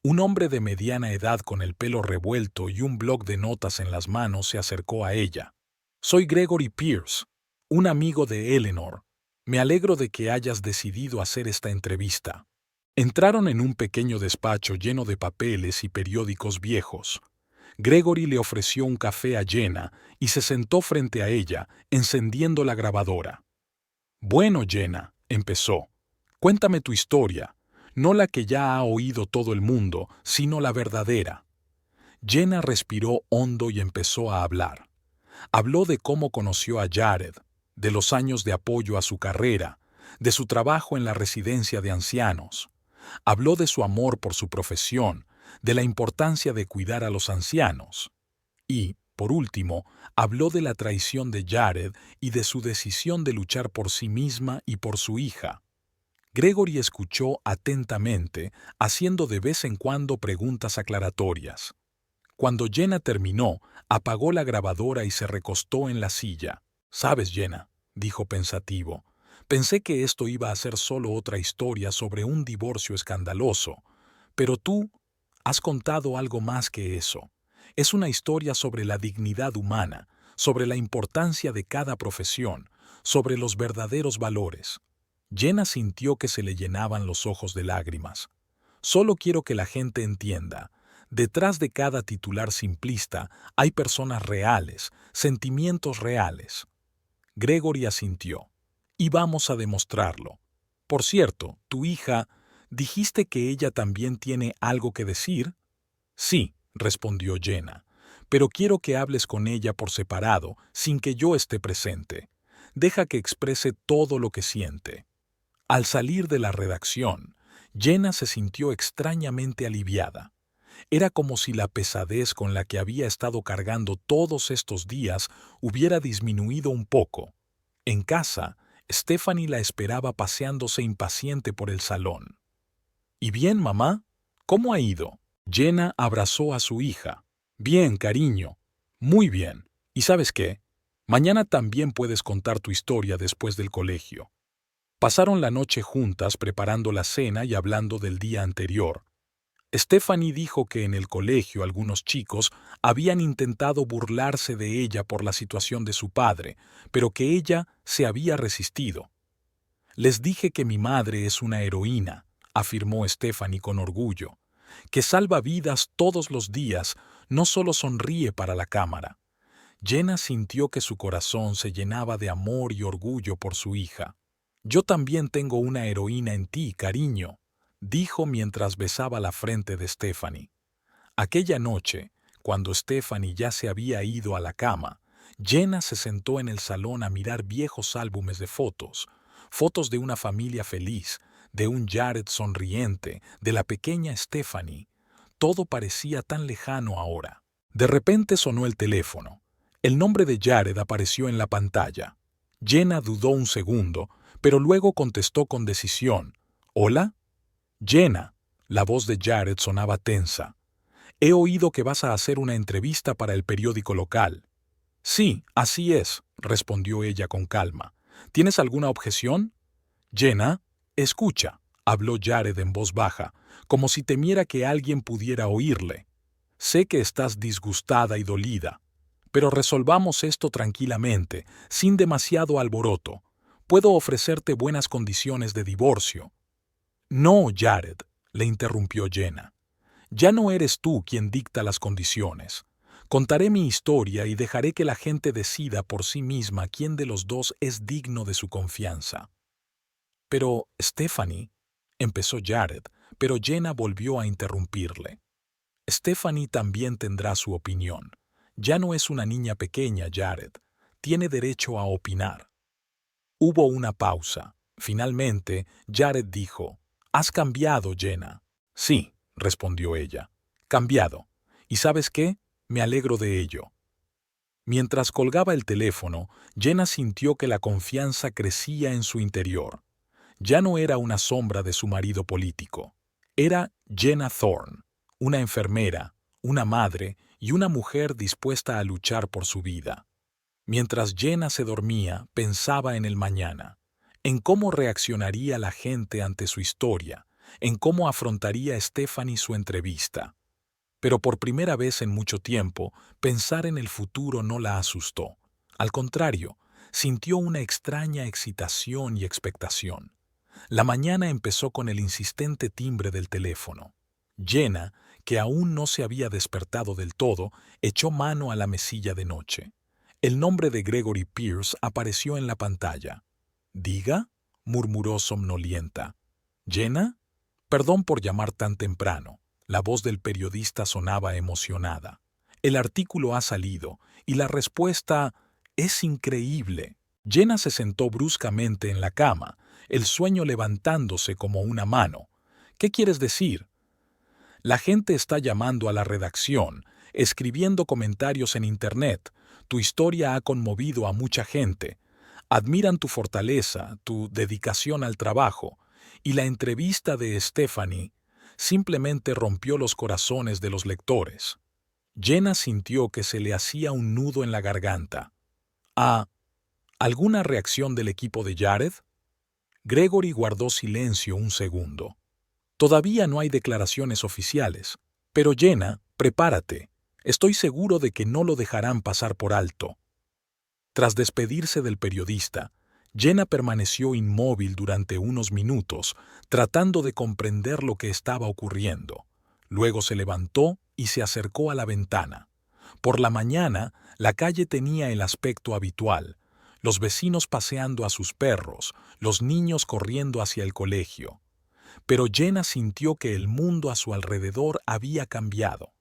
un hombre de mediana edad con el pelo revuelto y un bloc de notas en las manos, se acercó a ella. «Soy Gregory Pierce, un amigo de Eleanor. Me alegro de que hayas decidido hacer esta entrevista». Entraron en un pequeño despacho lleno de papeles y periódicos viejos. Gregory le ofreció un café a Jenna y se sentó frente a ella, encendiendo la grabadora. «Bueno, Jenna», empezó, «cuéntame tu historia, no la que ya ha oído todo el mundo, sino la verdadera». Jenna respiró hondo y empezó a hablar. Habló de cómo conoció a Jared, de los años de apoyo a su carrera, de su trabajo en la residencia de ancianos. Habló de su amor por su profesión, de la importancia de cuidar a los ancianos. Y, Por último, habló de la traición de Jared y de su decisión de luchar por sí misma y por su hija. Gregory escuchó atentamente, haciendo de vez en cuando preguntas aclaratorias. Cuando Jenna terminó, apagó la grabadora y se recostó en la silla. «Sabes, Jenna», dijo pensativo, «pensé que esto iba a ser solo otra historia sobre un divorcio escandaloso, pero tú has contado algo más que eso. Es una historia sobre la dignidad humana, sobre la importancia de cada profesión, sobre los verdaderos valores». Jenna sintió que se le llenaban los ojos de lágrimas. «Solo quiero que la gente entienda. Detrás de cada titular simplista hay personas reales, sentimientos reales». Gregory asintió. «Y vamos a demostrarlo. Por cierto, tu hija, ¿dijiste que ella también tiene algo que decir?» «Sí», respondió Jenna, «pero quiero que hables con ella por separado, sin que yo esté presente. Deja que exprese todo lo que siente». Al salir de la redacción, Jenna se sintió extrañamente aliviada. Era como si la pesadez con la que había estado cargando todos estos días hubiera disminuido un poco. En casa, Stephanie la esperaba paseándose impaciente por el salón. «¿Y bien, mamá? ¿Cómo ha ido?» Jenna abrazó a su hija. «Bien, cariño. Muy bien. ¿Y sabes qué? Mañana también puedes contar tu historia después del colegio». Pasaron la noche juntas preparando la cena y hablando del día anterior. Stephanie dijo que en el colegio algunos chicos habían intentado burlarse de ella por la situación de su padre, pero que ella se había resistido. «Les dije que mi madre es una heroína», afirmó Stephanie con orgullo, «que salva vidas todos los días, no solo sonríe para la cámara». Jenna sintió que su corazón se llenaba de amor y orgullo por su hija. «Yo también tengo una heroína en ti, cariño», dijo mientras besaba la frente de Stephanie. Aquella noche, cuando Stephanie ya se había ido a la cama, Jenna se sentó en el salón a mirar viejos álbumes de fotos, fotos de una familia feliz, de un Jared sonriente, de la pequeña Stephanie. Todo parecía tan lejano ahora. De repente sonó el teléfono. El nombre de Jared apareció en la pantalla. Jenna dudó un segundo, pero luego contestó con decisión. «¿Hola?» «Jenna», la voz de Jared sonaba tensa. «He oído que vas a hacer una entrevista para el periódico local». «Sí, así es», respondió ella con calma. «¿Tienes alguna objeción?» «Jenna, escucha», habló Jared en voz baja, como si temiera que alguien pudiera oírle. «Sé que estás disgustada y dolida, pero resolvamos esto tranquilamente, sin demasiado alboroto. Puedo ofrecerte buenas condiciones de divorcio». «No, Jared», le interrumpió Jenna. «Ya no eres tú quien dicta las condiciones. Contaré mi historia y dejaré que la gente decida por sí misma quién de los dos es digno de su confianza». «Pero, Stephanie», empezó Jared, pero Jenna volvió a interrumpirle. «Stephanie también tendrá su opinión. Ya no es una niña pequeña, Jared. Tiene derecho a opinar». Hubo una pausa. Finalmente, Jared dijo, «Has cambiado, Jenna». «Sí», respondió ella, «cambiado. ¿Y sabes qué? Me alegro de ello». Mientras colgaba el teléfono, Jenna sintió que la confianza crecía en su interior. Ya no era una sombra de su marido político. Era Jenna Thorne, una enfermera, una madre y una mujer dispuesta a luchar por su vida. Mientras Jenna se dormía, pensaba en el mañana, en cómo reaccionaría la gente ante su historia, en cómo afrontaría Stephanie su entrevista. Pero por primera vez en mucho tiempo, pensar en el futuro no la asustó. Al contrario, sintió una extraña excitación y expectación. La mañana empezó con el insistente timbre del teléfono. Jenna, que aún no se había despertado del todo, echó mano a la mesilla de noche. El nombre de Gregory Pierce apareció en la pantalla. «¿Diga?», murmuró somnolienta. «¿Jenna? Perdón por llamar tan temprano». La voz del periodista sonaba emocionada. «El artículo ha salido, y la respuesta es increíble». Jenna se sentó bruscamente en la cama, el sueño levantándose como una mano. «¿Qué quieres decir?» «La gente está llamando a la redacción. escribiendo comentarios en Internet. Tu historia ha conmovido a mucha gente. Admiran tu fortaleza, tu dedicación al trabajo, y la entrevista de Stephanie simplemente rompió los corazones de los lectores. Jenna sintió que se le hacía un nudo en la garganta. ¿Ah, alguna reacción del equipo de Jared? Gregory guardó silencio un segundo. Todavía no hay declaraciones oficiales, pero Jenna, prepárate. Estoy seguro de que no lo dejarán pasar por alto. Tras despedirse del periodista, Jenna permaneció inmóvil durante unos minutos, tratando de comprender lo que estaba ocurriendo. Luego se levantó y se acercó a la ventana. Por la mañana, la calle tenía el aspecto habitual: los vecinos paseando a sus perros, los niños corriendo hacia el colegio. Pero Jenna sintió que el mundo a su alrededor había cambiado.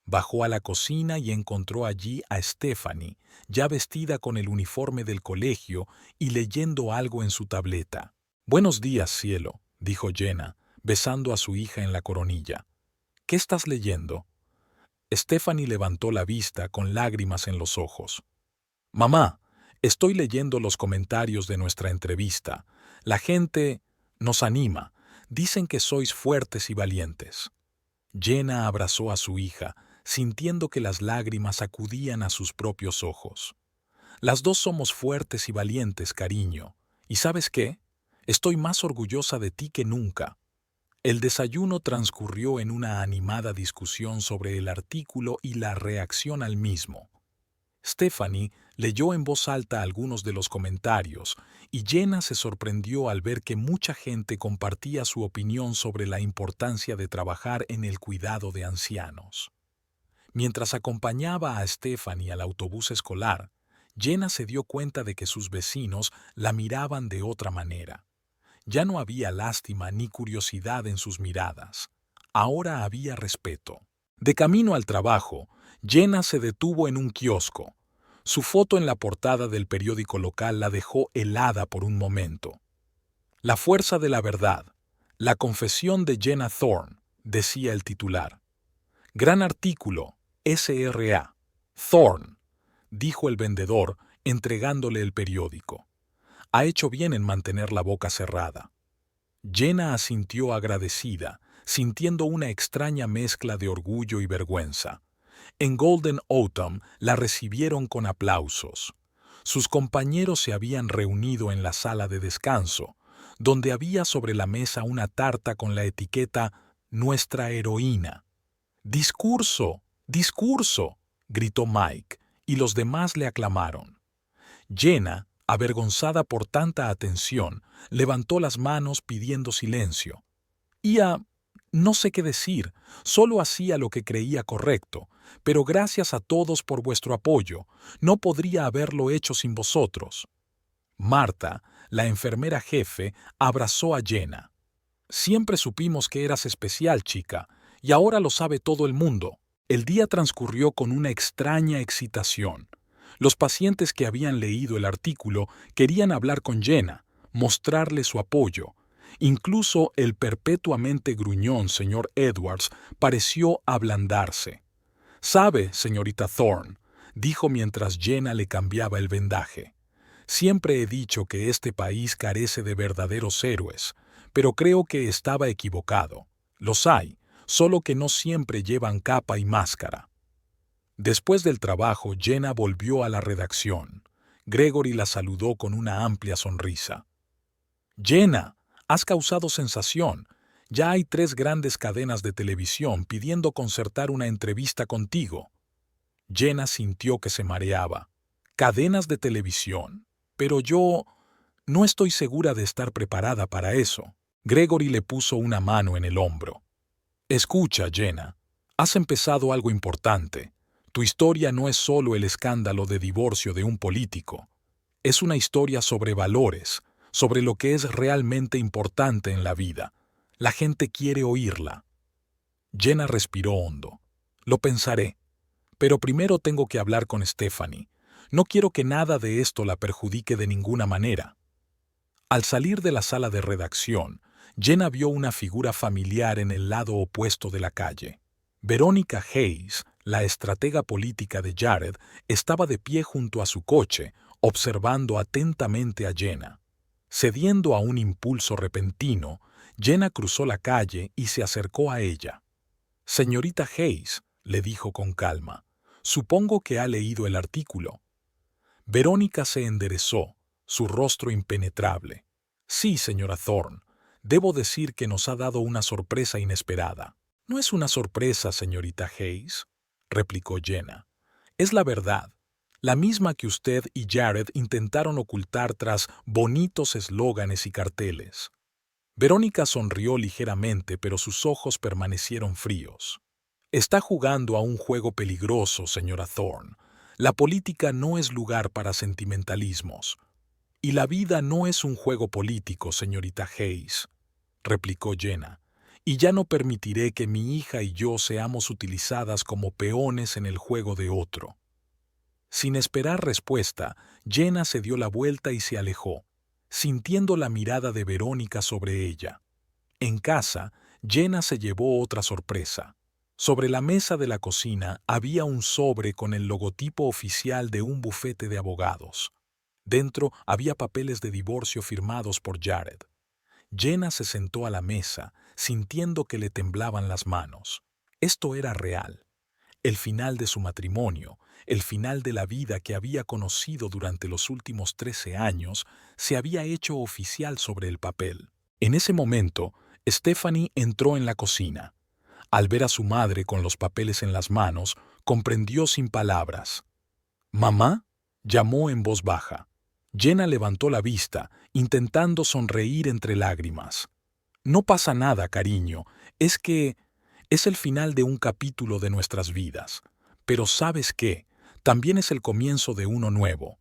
Bajó a la cocina y encontró allí a Stephanie, ya vestida con el uniforme del colegio y leyendo algo en su tableta. «Buenos días, cielo», dijo Jenna, besando a su hija en la coronilla. «¿Qué estás leyendo?» Stephanie levantó la vista con lágrimas en los ojos. «Mamá, estoy leyendo los comentarios de nuestra entrevista. La gente nos anima. Dicen que sois fuertes y valientes». Jenna abrazó a su hija, sintiendo que las lágrimas acudían a sus propios ojos. «Las dos somos fuertes y valientes, cariño. ¿Y sabes qué? Estoy más orgullosa de ti que nunca». El desayuno transcurrió en una animada discusión sobre el artículo y la reacción al mismo. Stephanie leyó en voz alta algunos de los comentarios y Jenna se sorprendió al ver que mucha gente compartía su opinión sobre la importancia de trabajar en el cuidado de ancianos. Mientras acompañaba a Stephanie al autobús escolar, Jenna se dio cuenta de que sus vecinos la miraban de otra manera. Ya no había lástima ni curiosidad en sus miradas. Ahora había respeto. De camino al trabajo, Jenna se detuvo en un kiosco. Su foto en la portada del periódico local la dejó helada por un momento. «La fuerza de la verdad. La confesión de Jenna Thorne», decía el titular. «Gran artículo, S.R.A. Thorne», dijo el vendedor, entregándole el periódico. «Ha hecho bien en mantener la boca cerrada». Jenna asintió agradecida, sintiendo una extraña mezcla de orgullo y vergüenza. En Golden Autumn la recibieron con aplausos. Sus compañeros se habían reunido en la sala de descanso, donde había sobre la mesa una tarta con la etiqueta «Nuestra heroína». «¡Discurso! ¡Discurso!», gritó Mike, y los demás le aclamaron. Jenna, avergonzada por tanta atención, levantó las manos pidiendo silencio. No sé qué decir, solo hacía lo que creía correcto, pero gracias a todos por vuestro apoyo. No podría haberlo hecho sin vosotros». Marta, la enfermera jefe, abrazó a Jenna. «Siempre supimos que eras especial, chica, y ahora lo sabe todo el mundo». El día transcurrió con una extraña excitación. Los pacientes que habían leído el artículo querían hablar con Jenna, mostrarle su apoyo. Incluso el perpetuamente gruñón señor Edwards pareció ablandarse. «Sabe, señorita Thorne», dijo mientras Jenna le cambiaba el vendaje, «siempre he dicho que este país carece de verdaderos héroes, pero creo que estaba equivocado. Los hay, solo que no siempre llevan capa y máscara». Después del trabajo, Jenna volvió a la redacción. Gregory la saludó con una amplia sonrisa. «Jenna, has causado sensación. Ya hay 3 grandes cadenas de televisión pidiendo concertar una entrevista contigo». Jenna sintió que se mareaba. «¿Cadenas de televisión? Pero yo no estoy segura de estar preparada para eso». Gregory le puso una mano en el hombro. «Escucha, Jenna, has empezado algo importante. Tu historia no es solo el escándalo de divorcio de un político. Es una historia sobre valores, sobre lo que es realmente importante en la vida. La gente quiere oírla». Jenna respiró hondo. «Lo pensaré. Pero primero tengo que hablar con Stephanie. No quiero que nada de esto la perjudique de ninguna manera». Al salir de la sala de redacción, Jenna vio una figura familiar en el lado opuesto de la calle. Verónica Hayes, la estratega política de Jared, estaba de pie junto a su coche, observando atentamente a Jenna. Cediendo a un impulso repentino, Jenna cruzó la calle y se acercó a ella. «Señorita Hayes», le dijo con calma, «supongo que ha leído el artículo». Verónica se enderezó, su rostro impenetrable. «Sí, señora Thorne, debo decir que nos ha dado una sorpresa inesperada». «No es una sorpresa, señorita Hayes», replicó Jenna. «Es la verdad, la misma que usted y Jared intentaron ocultar tras bonitos eslóganes y carteles». Verónica sonrió ligeramente, pero sus ojos permanecieron fríos. «Está jugando a un juego peligroso, señora Thorne. La política no es lugar para sentimentalismos. Y la vida no es un juego político, señorita Hayes», replicó Jenna. «Y ya no permitiré que mi hija y yo seamos utilizadas como peones en el juego de otro». Sin esperar respuesta, Jenna se dio la vuelta y se alejó, sintiendo la mirada de Verónica sobre ella. En casa, Jenna se llevó otra sorpresa. Sobre la mesa de la cocina había un sobre con el logotipo oficial de un bufete de abogados. Dentro había papeles de divorcio firmados por Jared. Jenna se sentó a la mesa, sintiendo que le temblaban las manos. Esto era real. El final de su matrimonio, el final de la vida que había conocido durante los últimos 13 años, se había hecho oficial sobre el papel. En ese momento, Stephanie entró en la cocina. Al ver a su madre con los papeles en las manos, comprendió sin palabras. «¿Mamá?», llamó en voz baja. Jenna levantó la vista, intentando sonreír entre lágrimas. «No pasa nada, cariño. Es el final de un capítulo de nuestras vidas. Pero ¿sabes qué? También es el comienzo de uno nuevo».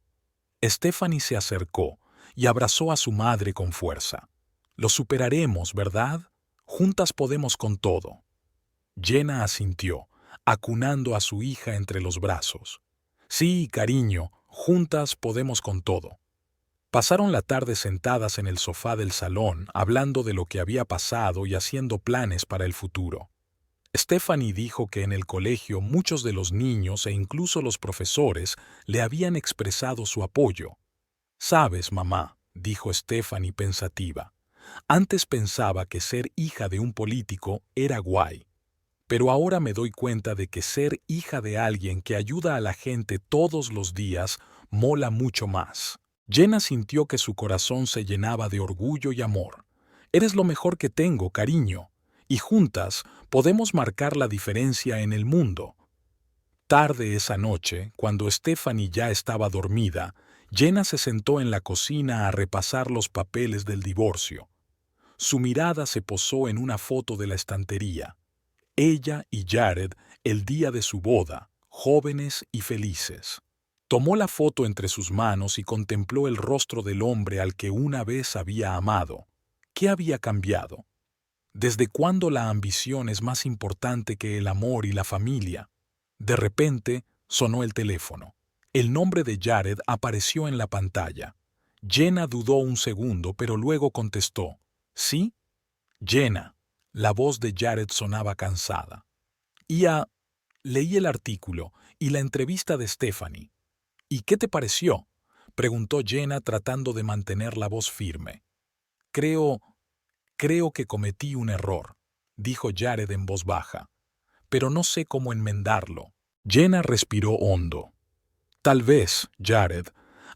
Stephanie se acercó y abrazó a su madre con fuerza. «Lo superaremos, ¿verdad? Juntas podemos con todo». Jenna asintió, acunando a su hija entre los brazos. «Sí, cariño, juntas podemos con todo». Pasaron la tarde sentadas en el sofá del salón, hablando de lo que había pasado y haciendo planes para el futuro. Stephanie dijo que en el colegio muchos de los niños e incluso los profesores le habían expresado su apoyo. «Sabes, mamá», dijo Stephanie pensativa, «antes pensaba que ser hija de un político era guay. Pero ahora me doy cuenta de que ser hija de alguien que ayuda a la gente todos los días mola mucho más». Jenna sintió que su corazón se llenaba de orgullo y amor. «Eres lo mejor que tengo, cariño, y juntas podemos marcar la diferencia en el mundo». Tarde esa noche, cuando Stephanie ya estaba dormida, Jenna se sentó en la cocina a repasar los papeles del divorcio. Su mirada se posó en una foto de la estantería. Ella y Jared, el día de su boda, jóvenes y felices. Tomó la foto entre sus manos y contempló el rostro del hombre al que una vez había amado. ¿Qué había cambiado? ¿Desde cuándo la ambición es más importante que el amor y la familia? De repente, sonó el teléfono. El nombre de Jared apareció en la pantalla. Jenna dudó un segundo, pero luego contestó. «¿Sí?» «Jenna». La voz de Jared sonaba cansada. Leí el artículo y la entrevista de Stephanie». «¿Y qué te pareció?», preguntó Jenna tratando de mantener la voz firme. Creo que cometí un error», dijo Jared en voz baja. «Pero no sé cómo enmendarlo». Jenna respiró hondo. «Tal vez, Jared,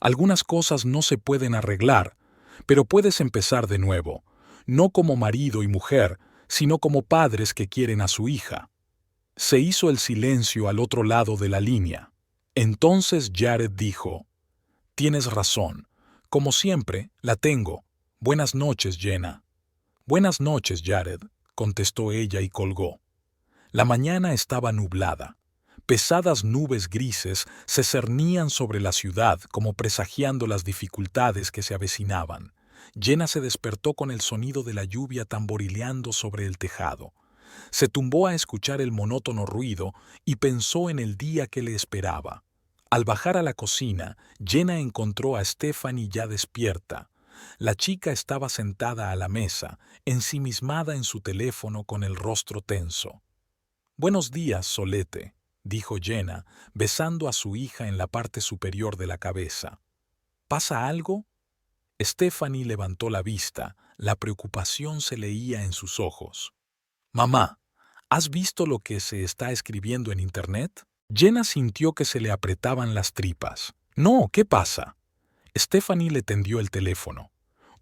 algunas cosas no se pueden arreglar, pero puedes empezar de nuevo, no como marido y mujer, sino como padres que quieren a su hija». Se hizo el silencio al otro lado de la línea. Entonces Jared dijo, «Tienes razón. Como siempre, la tengo. Buenas noches, Jenna». «Buenas noches, Jared», contestó ella y colgó. La mañana estaba nublada. Pesadas nubes grises se cernían sobre la ciudad como presagiando las dificultades que se avecinaban. Jenna se despertó con el sonido de la lluvia tamborileando sobre el tejado. Se tumbó a escuchar el monótono ruido y pensó en el día que le esperaba. Al bajar a la cocina, Jenna encontró a Stephanie ya despierta. La chica estaba sentada a la mesa, ensimismada en su teléfono con el rostro tenso. Buenos días, Solete, dijo Jenna, besando a su hija en la parte superior de la cabeza. ¿Pasa algo? Stephanie levantó la vista, la preocupación se leía en sus ojos. Mamá, ¿has visto lo que se está escribiendo en Internet? Jenna sintió que se le apretaban las tripas. No, ¿qué pasa? Stephanie le tendió el teléfono.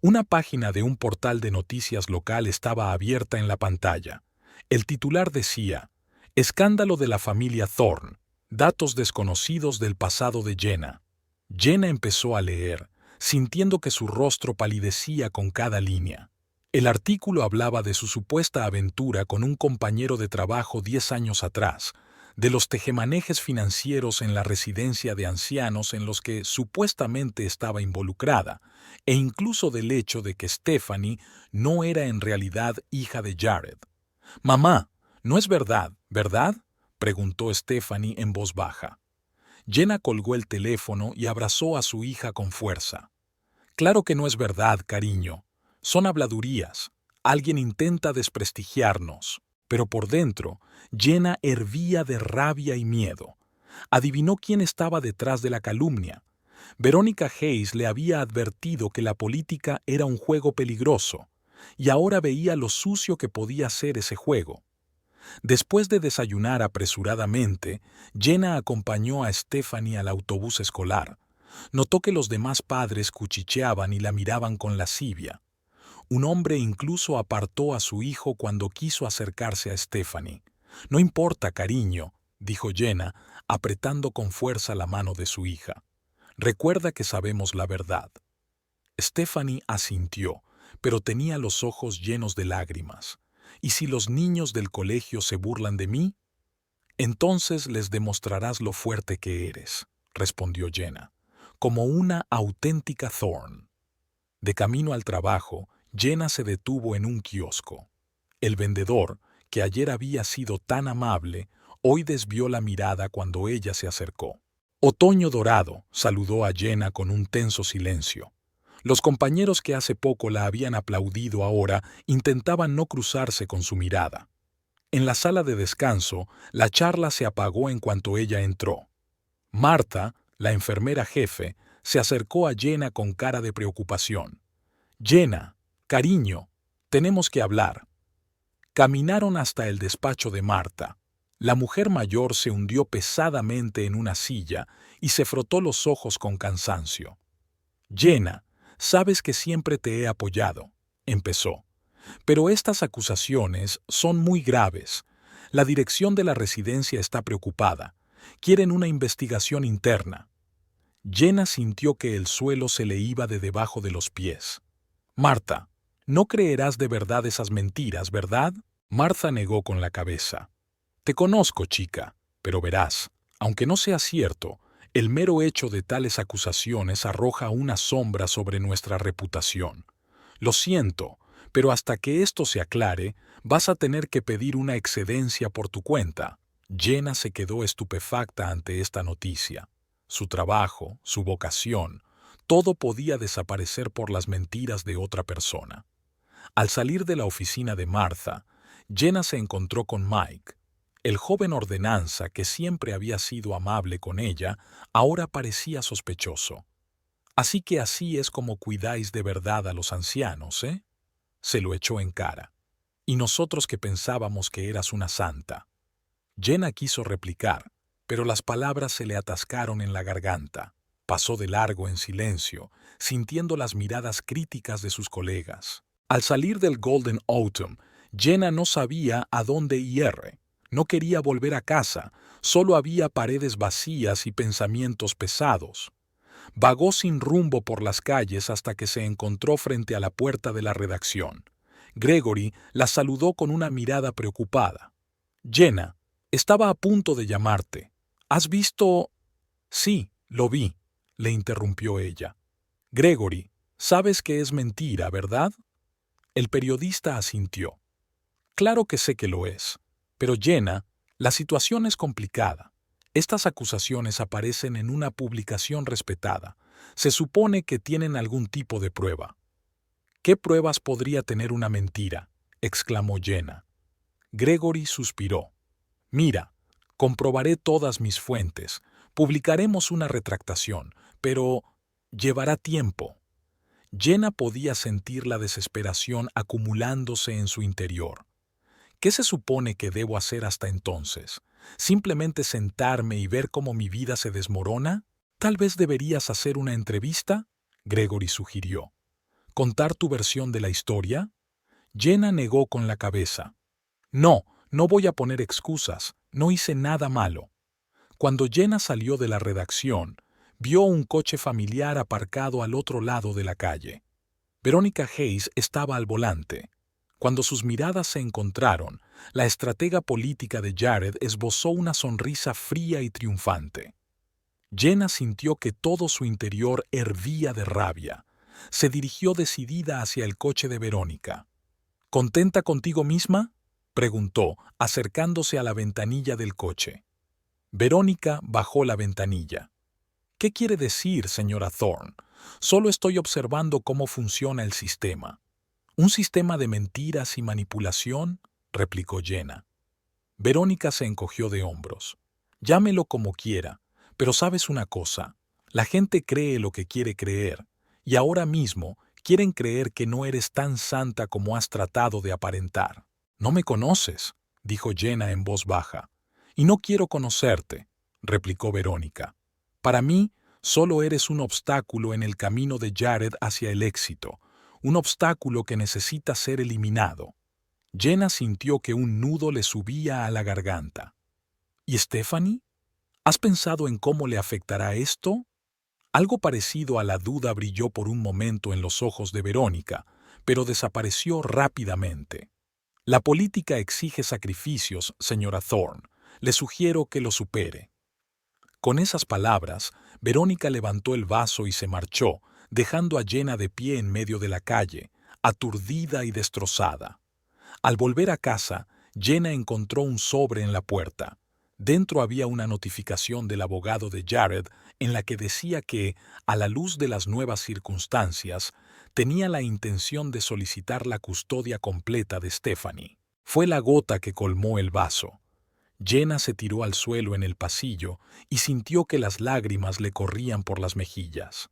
Una página de un portal de noticias local estaba abierta en la pantalla. El titular decía: Escándalo de la familia Thorne. Datos desconocidos del pasado de Jenna. Jenna empezó a leer, sintiendo que su rostro palidecía con cada línea. El artículo hablaba de su supuesta aventura con un compañero de trabajo 10 años atrás, de los tejemanejes financieros en la residencia de ancianos en los que supuestamente estaba involucrada, e incluso del hecho de que Stephanie no era en realidad hija de Jared. «Mamá, no es verdad, ¿verdad?», preguntó Stephanie en voz baja. Jenna colgó el teléfono y abrazó a su hija con fuerza. «Claro que no es verdad, cariño. Son habladurías. Alguien intenta desprestigiarnos». Pero por dentro, Jenna hervía de rabia y miedo. Adivinó quién estaba detrás de la calumnia. Verónica Hayes le había advertido que la política era un juego peligroso, y ahora veía lo sucio que podía ser ese juego. Después de desayunar apresuradamente, Jenna acompañó a Stephanie al autobús escolar. Notó que los demás padres cuchicheaban y la miraban con lascivia. Un hombre incluso apartó a su hijo cuando quiso acercarse a Stephanie. «No importa, cariño», dijo Jenna, apretando con fuerza la mano de su hija. «Recuerda que sabemos la verdad». Stephanie asintió, pero tenía los ojos llenos de lágrimas. «¿Y si los niños del colegio se burlan de mí? Entonces les demostrarás lo fuerte que eres», respondió Jenna, «como una auténtica Thorne». De camino al trabajo, Jenna se detuvo en un kiosco. El vendedor, que ayer había sido tan amable, hoy desvió la mirada cuando ella se acercó. «Otoño dorado», saludó a Jenna con un tenso silencio. Los compañeros que hace poco la habían aplaudido ahora intentaban no cruzarse con su mirada. En la sala de descanso, la charla se apagó en cuanto ella entró. Marta, la enfermera jefe, se acercó a Jenna con cara de preocupación. «Jenna, cariño, tenemos que hablar». Caminaron hasta el despacho de Marta. La mujer mayor se hundió pesadamente en una silla y se frotó los ojos con cansancio. «Jenna, sabes que siempre te he apoyado», empezó. «Pero estas acusaciones son muy graves. La dirección de la residencia está preocupada. Quieren una investigación interna». Jenna sintió que el suelo se le iba de debajo de los pies. «Marta, no creerás de verdad esas mentiras, ¿verdad?». Marta negó con la cabeza. «Te conozco, chica, pero verás, aunque no sea cierto, el mero hecho de tales acusaciones arroja una sombra sobre nuestra reputación. Lo siento, pero hasta que esto se aclare, vas a tener que pedir una excedencia por tu cuenta». Jenna se quedó estupefacta ante esta noticia. Su trabajo, su vocación, todo podía desaparecer por las mentiras de otra persona. Al salir de la oficina de Martha, Jenna se encontró con Mike. El joven ordenanza, que siempre había sido amable con ella, ahora parecía sospechoso. «Así que así es como cuidáis de verdad a los ancianos, ¿eh?», se lo echó en cara. «Y nosotros que pensábamos que eras una santa». Jenna quiso replicar, pero las palabras se le atascaron en la garganta. Pasó de largo en silencio, sintiendo las miradas críticas de sus colegas. Al salir del Golden Autumn, Jenna no sabía a dónde ir. No quería volver a casa, solo había paredes vacías y pensamientos pesados. Vagó sin rumbo por las calles hasta que se encontró frente a la puerta de la redacción. Gregory la saludó con una mirada preocupada. «Jenna, estaba a punto de llamarte. ¿Has visto...?» «Sí, lo vi», le interrumpió ella. «Gregory, sabes que es mentira, ¿verdad?». El periodista asintió. «Claro que sé que lo es. Pero Jenna, la situación es complicada. Estas acusaciones aparecen en una publicación respetada. Se supone que tienen algún tipo de prueba». «¿Qué pruebas podría tener una mentira?», exclamó Jenna. Gregory suspiró. Mira, comprobaré todas mis fuentes, publicaremos una retractación, pero llevará tiempo. Jenna podía sentir la desesperación acumulándose en su interior. ¿Qué se supone que debo hacer hasta entonces? ¿Simplemente sentarme y ver cómo mi vida se desmorona? Tal vez deberías hacer una entrevista, Gregory sugirió. ¿Contar tu versión de la historia? Jenna negó con la cabeza. No, no voy a poner excusas, no hice nada malo. Cuando Jenna salió de la redacción, vio un coche familiar aparcado al otro lado de la calle. Verónica Hayes estaba al volante. Cuando sus miradas se encontraron, la estratega política de Jared esbozó una sonrisa fría y triunfante. Jenna sintió que todo su interior hervía de rabia. Se dirigió decidida hacia el coche de Verónica. ¿Contenta contigo misma?, preguntó, acercándose a la ventanilla del coche. Verónica bajó la ventanilla. ¿Qué quiere decir, señora Thorne? Solo estoy observando cómo funciona el sistema. ¿Un sistema de mentiras y manipulación?, replicó Jenna. Verónica se encogió de hombros. Llámelo como quiera, pero sabes una cosa, la gente cree lo que quiere creer, y ahora mismo quieren creer que no eres tan santa como has tratado de aparentar. No me conoces, dijo Jenna en voz baja. Y no quiero conocerte, replicó Verónica. Para mí, solo eres un obstáculo en el camino de Jared hacia el éxito, un obstáculo que necesita ser eliminado. Jenna sintió que un nudo le subía a la garganta. ¿Y Stephanie? ¿Has pensado en cómo le afectará esto? Algo parecido a la duda brilló por un momento en los ojos de Verónica, pero desapareció rápidamente. La política exige sacrificios, señora Thorne. Le sugiero que lo supere. Con esas palabras, Verónica levantó el vaso y se marchó, dejando a Jenna de pie en medio de la calle, aturdida y destrozada. Al volver a casa, Jenna encontró un sobre en la puerta. Dentro había una notificación del abogado de Jared en la que decía que, a la luz de las nuevas circunstancias, tenía la intención de solicitar la custodia completa de Stephanie. Fue la gota que colmó el vaso. Jenna se tiró al suelo en el pasillo y sintió que las lágrimas le corrían por las mejillas.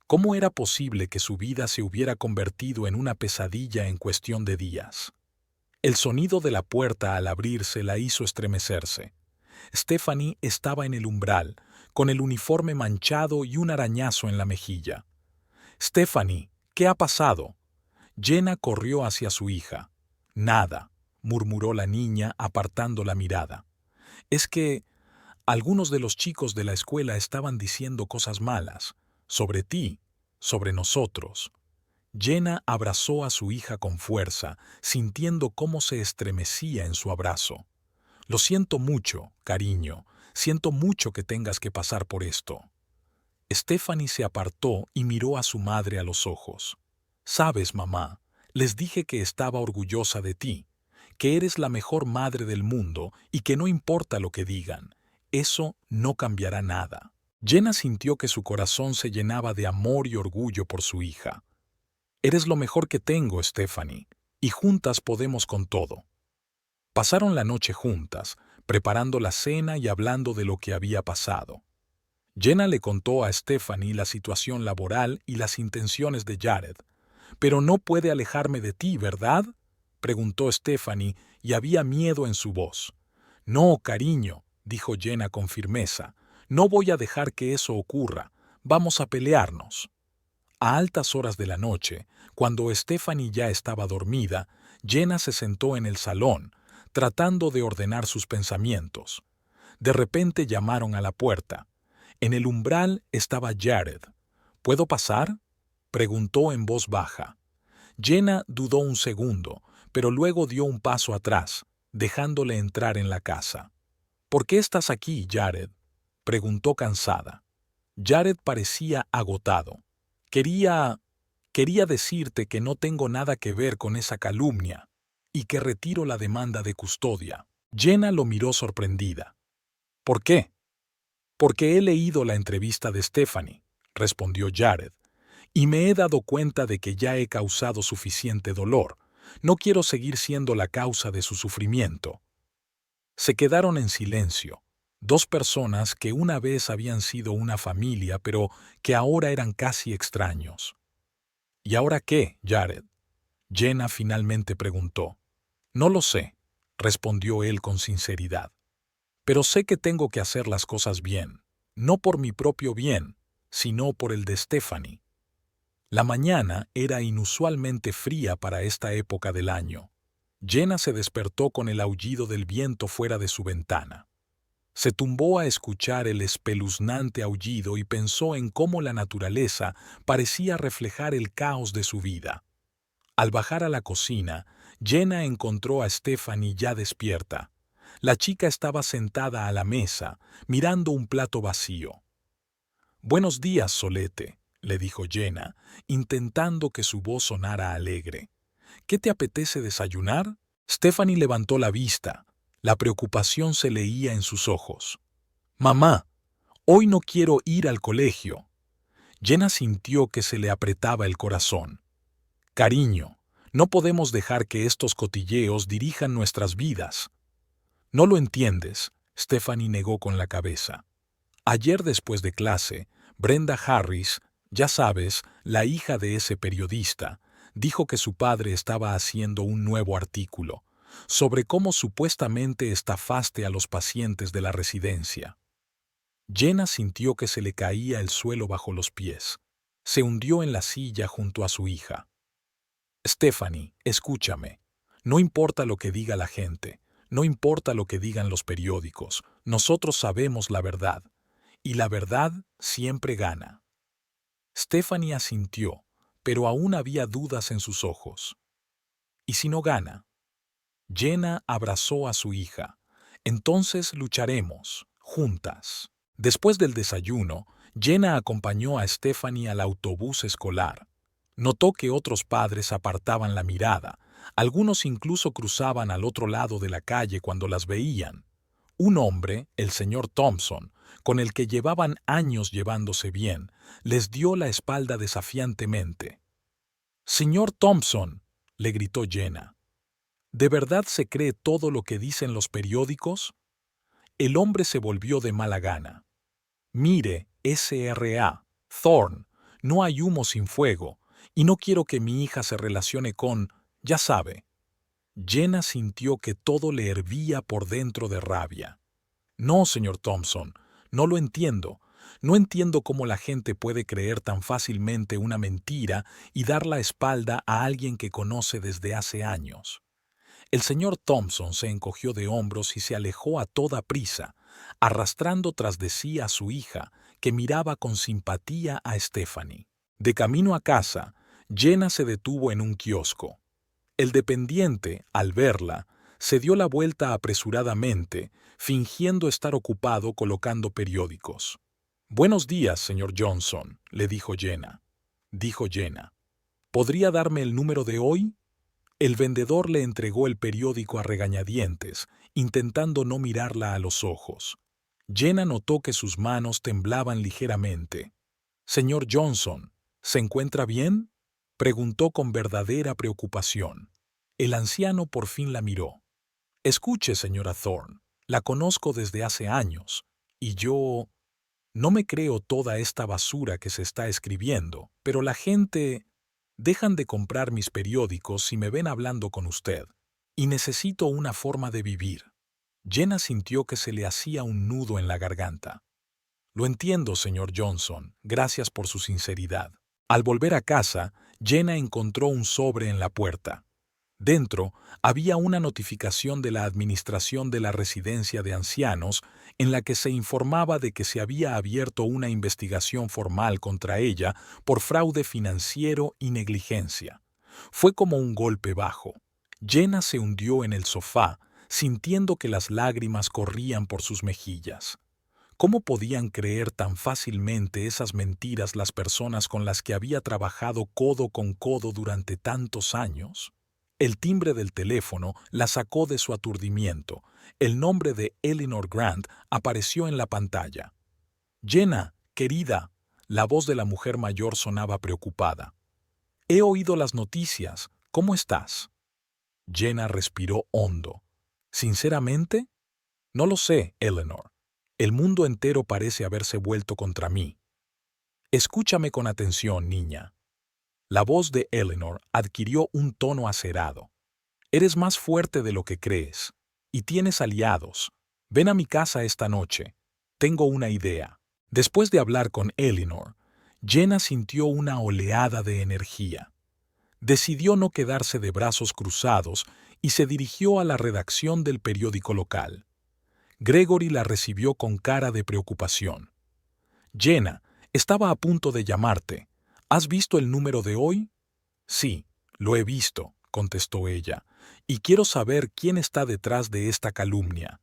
¿Cómo era posible que su vida se hubiera convertido en una pesadilla en cuestión de días? El sonido de la puerta al abrirse la hizo estremecerse. Stephanie estaba en el umbral, con el uniforme manchado y un arañazo en la mejilla. «Stephanie, ¿qué ha pasado?» Jenna corrió hacia su hija. «Nada», murmuró la niña apartando la mirada. «Es que algunos de los chicos de la escuela estaban diciendo cosas malas, sobre ti, sobre nosotros». Jenna abrazó a su hija con fuerza, sintiendo cómo se estremecía en su abrazo. «Lo siento mucho, cariño. Siento mucho que tengas que pasar por esto». Stephanie se apartó y miró a su madre a los ojos. «Sabes, mamá, les dije que estaba orgullosa de ti, que eres la mejor madre del mundo y que no importa lo que digan, eso no cambiará nada». Jenna sintió que su corazón se llenaba de amor y orgullo por su hija. «Eres lo mejor que tengo, Stephanie, y juntas podemos con todo». Pasaron la noche juntas, preparando la cena y hablando de lo que había pasado. Jenna le contó a Stephanie la situación laboral y las intenciones de Jared. «Pero no puede alejarme de ti, ¿verdad?», preguntó Stephanie, y había miedo en su voz. «No, cariño», dijo Jenna con firmeza. «No voy a dejar que eso ocurra. Vamos a pelearnos». A altas horas de la noche, cuando Stephanie ya estaba dormida, Jenna se sentó en el salón, tratando de ordenar sus pensamientos. De repente llamaron a la puerta. En el umbral estaba Jared. «¿Puedo pasar?», preguntó en voz baja. Jenna dudó un segundo, pero luego dio un paso atrás, dejándole entrar en la casa. «¿Por qué estás aquí, Jared?», preguntó cansada. Jared parecía agotado. Quería decirte que no tengo nada que ver con esa calumnia y que retiro la demanda de custodia». Jenna lo miró sorprendida. «¿Por qué?». «Porque he leído la entrevista de Stephanie», respondió Jared, «y me he dado cuenta de que ya he causado suficiente dolor. No quiero seguir siendo la causa de su sufrimiento». Se quedaron en silencio, dos personas que una vez habían sido una familia, pero que ahora eran casi extraños. ¿Y ahora qué, Jared? Jenna finalmente preguntó. No lo sé, respondió él con sinceridad. Pero sé que tengo que hacer las cosas bien, no por mi propio bien, sino por el de Stephanie. La mañana era inusualmente fría para esta época del año. Jenna se despertó con el aullido del viento fuera de su ventana. Se tumbó a escuchar el espeluznante aullido y pensó en cómo la naturaleza parecía reflejar el caos de su vida. Al bajar a la cocina, Jenna encontró a Stephanie ya despierta. La chica estaba sentada a la mesa, mirando un plato vacío. «Buenos días, Solete», le dijo Jenna, intentando que su voz sonara alegre. «¿Qué te apetece desayunar?» Stephanie levantó la vista. La preocupación se leía en sus ojos. «Mamá, hoy no quiero ir al colegio». Jenna sintió que se le apretaba el corazón. «Cariño, no podemos dejar que estos cotilleos dirijan nuestras vidas». «No lo entiendes», Stephanie negó con la cabeza. «Ayer después de clase, Brenda Harris, ya sabes, la hija de ese periodista, dijo que su padre estaba haciendo un nuevo artículo sobre cómo supuestamente estafaste a los pacientes de la residencia». Jenna sintió que se le caía el suelo bajo los pies. Se hundió en la silla junto a su hija. «Stephanie, escúchame. No importa lo que diga la gente, no importa lo que digan los periódicos, nosotros sabemos la verdad, y la verdad siempre gana». Stephanie asintió, pero aún había dudas en sus ojos. «¿Y si no gana?» Jenna abrazó a su hija. «Entonces lucharemos, juntas». Después del desayuno, Jenna acompañó a Stephanie al autobús escolar. Notó que otros padres apartaban la mirada, algunos incluso cruzaban al otro lado de la calle cuando las veían. Un hombre, el señor Thompson, con el que llevaban años llevándose bien, les dio la espalda desafiantemente. «Señor Thompson», le gritó Jenna, ¿de verdad se cree todo lo que dicen los periódicos? El hombre se volvió de mala gana. «Mire, S.R.A., Thorne, no hay humo sin fuego, y no quiero que mi hija se relacione con, ya sabe». Jenna sintió que todo le hervía por dentro de rabia. «No, señor Thompson, no lo entiendo. No entiendo cómo la gente puede creer tan fácilmente una mentira y dar la espalda a alguien que conoce desde hace años». El señor Thompson se encogió de hombros y se alejó a toda prisa, arrastrando tras de sí a su hija, que miraba con simpatía a Stephanie. De camino a casa, Jenna se detuvo en un kiosco. El dependiente, al verla, se dio la vuelta apresuradamente, fingiendo estar ocupado colocando periódicos. «Buenos días, señor Johnson», le dijo Jenna. «¿Podría darme el número de hoy?» El vendedor le entregó el periódico a regañadientes, intentando no mirarla a los ojos. Jenna notó que sus manos temblaban ligeramente. «Señor Johnson, ¿se encuentra bien?», preguntó con verdadera preocupación. El anciano por fin la miró. «Escuche, señora Thorne, la conozco desde hace años, y yo no me creo toda esta basura que se está escribiendo, pero la gente dejan de comprar mis periódicos si me ven hablando con usted, y necesito una forma de vivir». Jenna sintió que se le hacía un nudo en la garganta. «Lo entiendo, señor Johnson, gracias por su sinceridad». Al volver a casa, Jenna encontró un sobre en la puerta. Dentro había una notificación de la Administración de la Residencia de Ancianos en la que se informaba de que se había abierto una investigación formal contra ella por fraude financiero y negligencia. Fue como un golpe bajo. Jenna se hundió en el sofá, sintiendo que las lágrimas corrían por sus mejillas. ¿Cómo podían creer tan fácilmente esas mentiras las personas con las que había trabajado codo con codo durante tantos años? El timbre del teléfono la sacó de su aturdimiento. El nombre de Eleanor Grant apareció en la pantalla. «Jenna, querida», la voz de la mujer mayor sonaba preocupada. «He oído las noticias. ¿Cómo estás?» Jenna respiró hondo. «¿Sinceramente?». No lo sé, Eleanor. El mundo entero parece haberse vuelto contra mí. Escúchame con atención, niña. La voz de Eleanor adquirió un tono acerado. Eres más fuerte de lo que crees. Y tienes aliados. Ven a mi casa esta noche. Tengo una idea. Después de hablar con Eleanor, Jenna sintió una oleada de energía. Decidió no quedarse de brazos cruzados y se dirigió a la redacción del periódico local. Gregory la recibió con cara de preocupación. Jenna, estaba a punto de llamarte. ¿Has visto el número de hoy? Sí, lo he visto, contestó ella, y quiero saber quién está detrás de esta calumnia.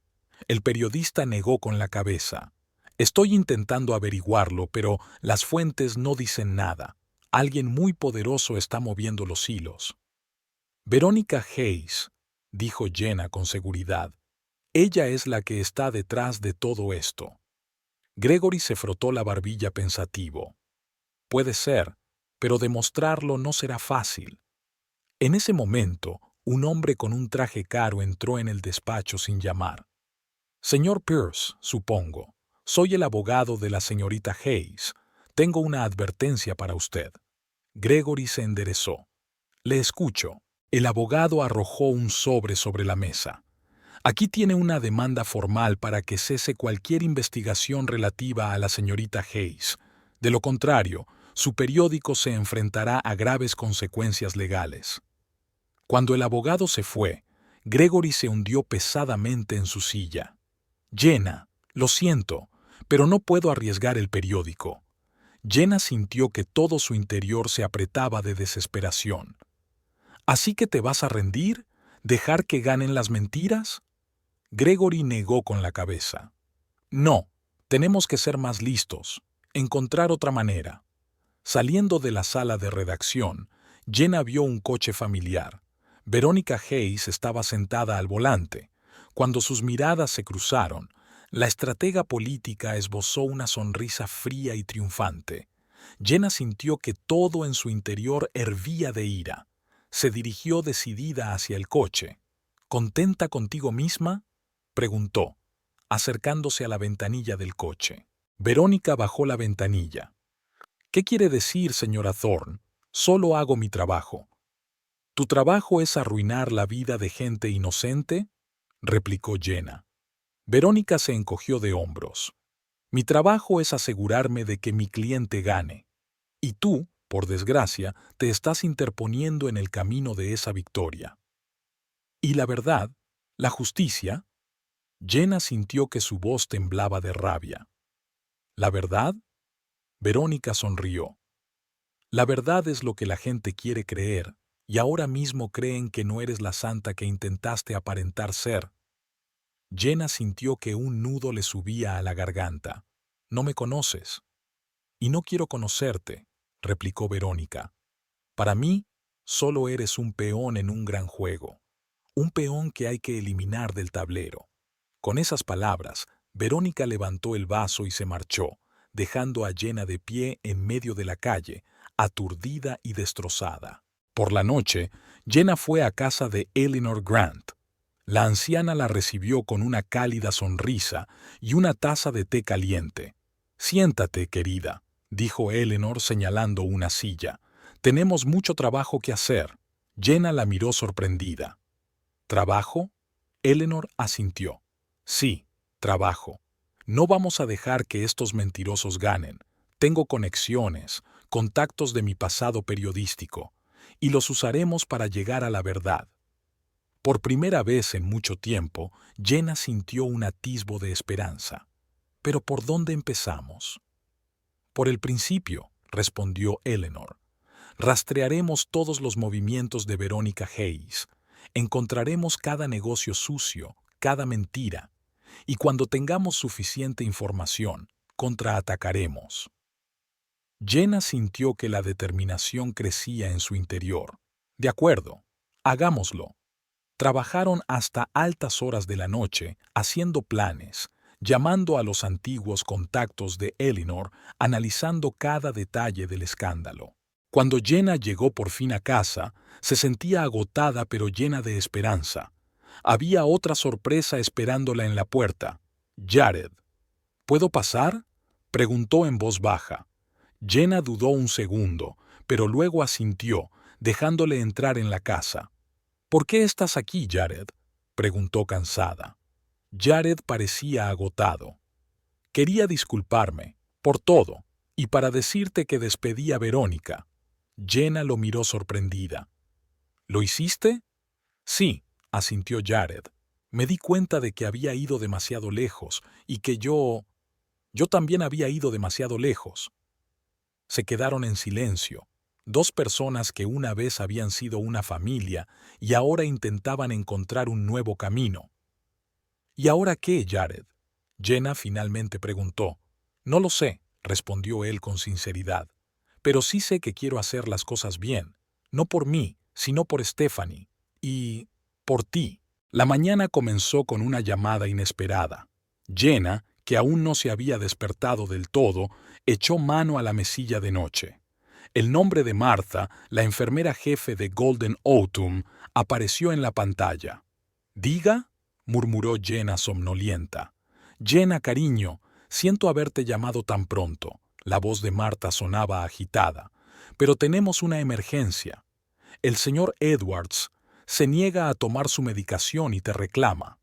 El periodista negó con la cabeza. Estoy intentando averiguarlo, pero las fuentes no dicen nada. Alguien muy poderoso está moviendo los hilos. Verónica Hayes, dijo Jenna con seguridad. Ella es la que está detrás de todo esto. Gregory se frotó la barbilla pensativo. Puede ser, pero demostrarlo no será fácil. En ese momento, un hombre con un traje caro entró en el despacho sin llamar. Señor Pierce, supongo. Soy el abogado de la señorita Hayes. Tengo una advertencia para usted. Gregory se enderezó. Le escucho. El abogado arrojó un sobre la mesa. Aquí tiene una demanda formal para que cese cualquier investigación relativa a la señorita Hayes. De lo contrario, su periódico se enfrentará a graves consecuencias legales. Cuando el abogado se fue, Gregory se hundió pesadamente en su silla. Jenna, lo siento, pero no puedo arriesgar el periódico. Jenna sintió que todo su interior se apretaba de desesperación. ¿Así que te vas a rendir? ¿Dejar que ganen las mentiras? Gregory negó con la cabeza. No, tenemos que ser más listos, encontrar otra manera. Saliendo de la sala de redacción, Jenna vio un coche familiar. Verónica Hayes estaba sentada al volante. Cuando sus miradas se cruzaron, la estratega política esbozó una sonrisa fría y triunfante. Jenna sintió que todo en su interior hervía de ira. Se dirigió decidida hacia el coche. ¿Contenta contigo misma?, preguntó, acercándose a la ventanilla del coche. Verónica bajó la ventanilla. ¿Qué quiere decir, señora Thorne? Solo hago mi trabajo. ¿Tu trabajo es arruinar la vida de gente inocente?, replicó Jenna. Verónica se encogió de hombros. Mi trabajo es asegurarme de que mi cliente gane. Y tú, por desgracia, te estás interponiendo en el camino de esa victoria. ¿Y la verdad? ¿La justicia? Jenna sintió que su voz temblaba de rabia. ¿La verdad? Verónica sonrió. La verdad es lo que la gente quiere creer, y ahora mismo creen que no eres la santa que intentaste aparentar ser. Jenna sintió que un nudo le subía a la garganta. No me conoces. Y no quiero conocerte, replicó Verónica. Para mí, solo eres un peón en un gran juego. Un peón que hay que eliminar del tablero. Con esas palabras, Verónica levantó el vaso y se marchó, dejando a Jenna de pie en medio de la calle, aturdida y destrozada. Por la noche, Jenna fue a casa de Eleanor Grant. La anciana la recibió con una cálida sonrisa y una taza de té caliente. «Siéntate, querida», dijo Eleanor señalando una silla. «Tenemos mucho trabajo que hacer». Jenna la miró sorprendida. ¿Trabajo? Eleanor asintió. Sí, trabajo. No vamos a dejar que estos mentirosos ganen. Tengo conexiones, contactos de mi pasado periodístico, y los usaremos para llegar a la verdad. Por primera vez en mucho tiempo, Jenna sintió un atisbo de esperanza. ¿Pero por dónde empezamos? Por el principio, respondió Eleanor. Rastrearemos todos los movimientos de Verónica Hayes. Encontraremos cada negocio sucio, cada mentira. Y cuando tengamos suficiente información, contraatacaremos. Jenna sintió que la determinación crecía en su interior. De acuerdo, hagámoslo. Trabajaron hasta altas horas de la noche, haciendo planes, llamando a los antiguos contactos de Eleanor, analizando cada detalle del escándalo. Cuando Jenna llegó por fin a casa, se sentía agotada pero llena de esperanza. había otra sorpresa esperándola en la puerta. Jared. ¿Puedo pasar?, preguntó en voz baja. Jenna dudó un segundo, pero luego asintió, dejándole entrar en la casa. ¿Por qué estás aquí, Jared?, preguntó cansada. Jared parecía agotado. Quería disculparme, por todo, y para decirte que despedí a Verónica. Jenna lo miró sorprendida. ¿Lo hiciste? Sí, asintió Jared. Me di cuenta de que había ido demasiado lejos y que yo también había ido demasiado lejos. Se quedaron en silencio, dos personas que una vez habían sido una familia y ahora intentaban encontrar un nuevo camino. ¿Y ahora qué, Jared?, Jenna finalmente preguntó. No lo sé, respondió él con sinceridad, pero sí sé que quiero hacer las cosas bien, no por mí, sino por Stephanie, y por ti. La mañana comenzó con una llamada inesperada. Jenna, que aún no se había despertado del todo, echó mano a la mesilla de noche. El nombre de Martha, la enfermera jefe de Golden Autumn, apareció en la pantalla. «¿Diga?», murmuró Jenna somnolienta. «Jenna, cariño, siento haberte llamado tan pronto». La voz de Martha sonaba agitada. «Pero tenemos una emergencia. El señor Edwards se niega a tomar su medicación y te reclama».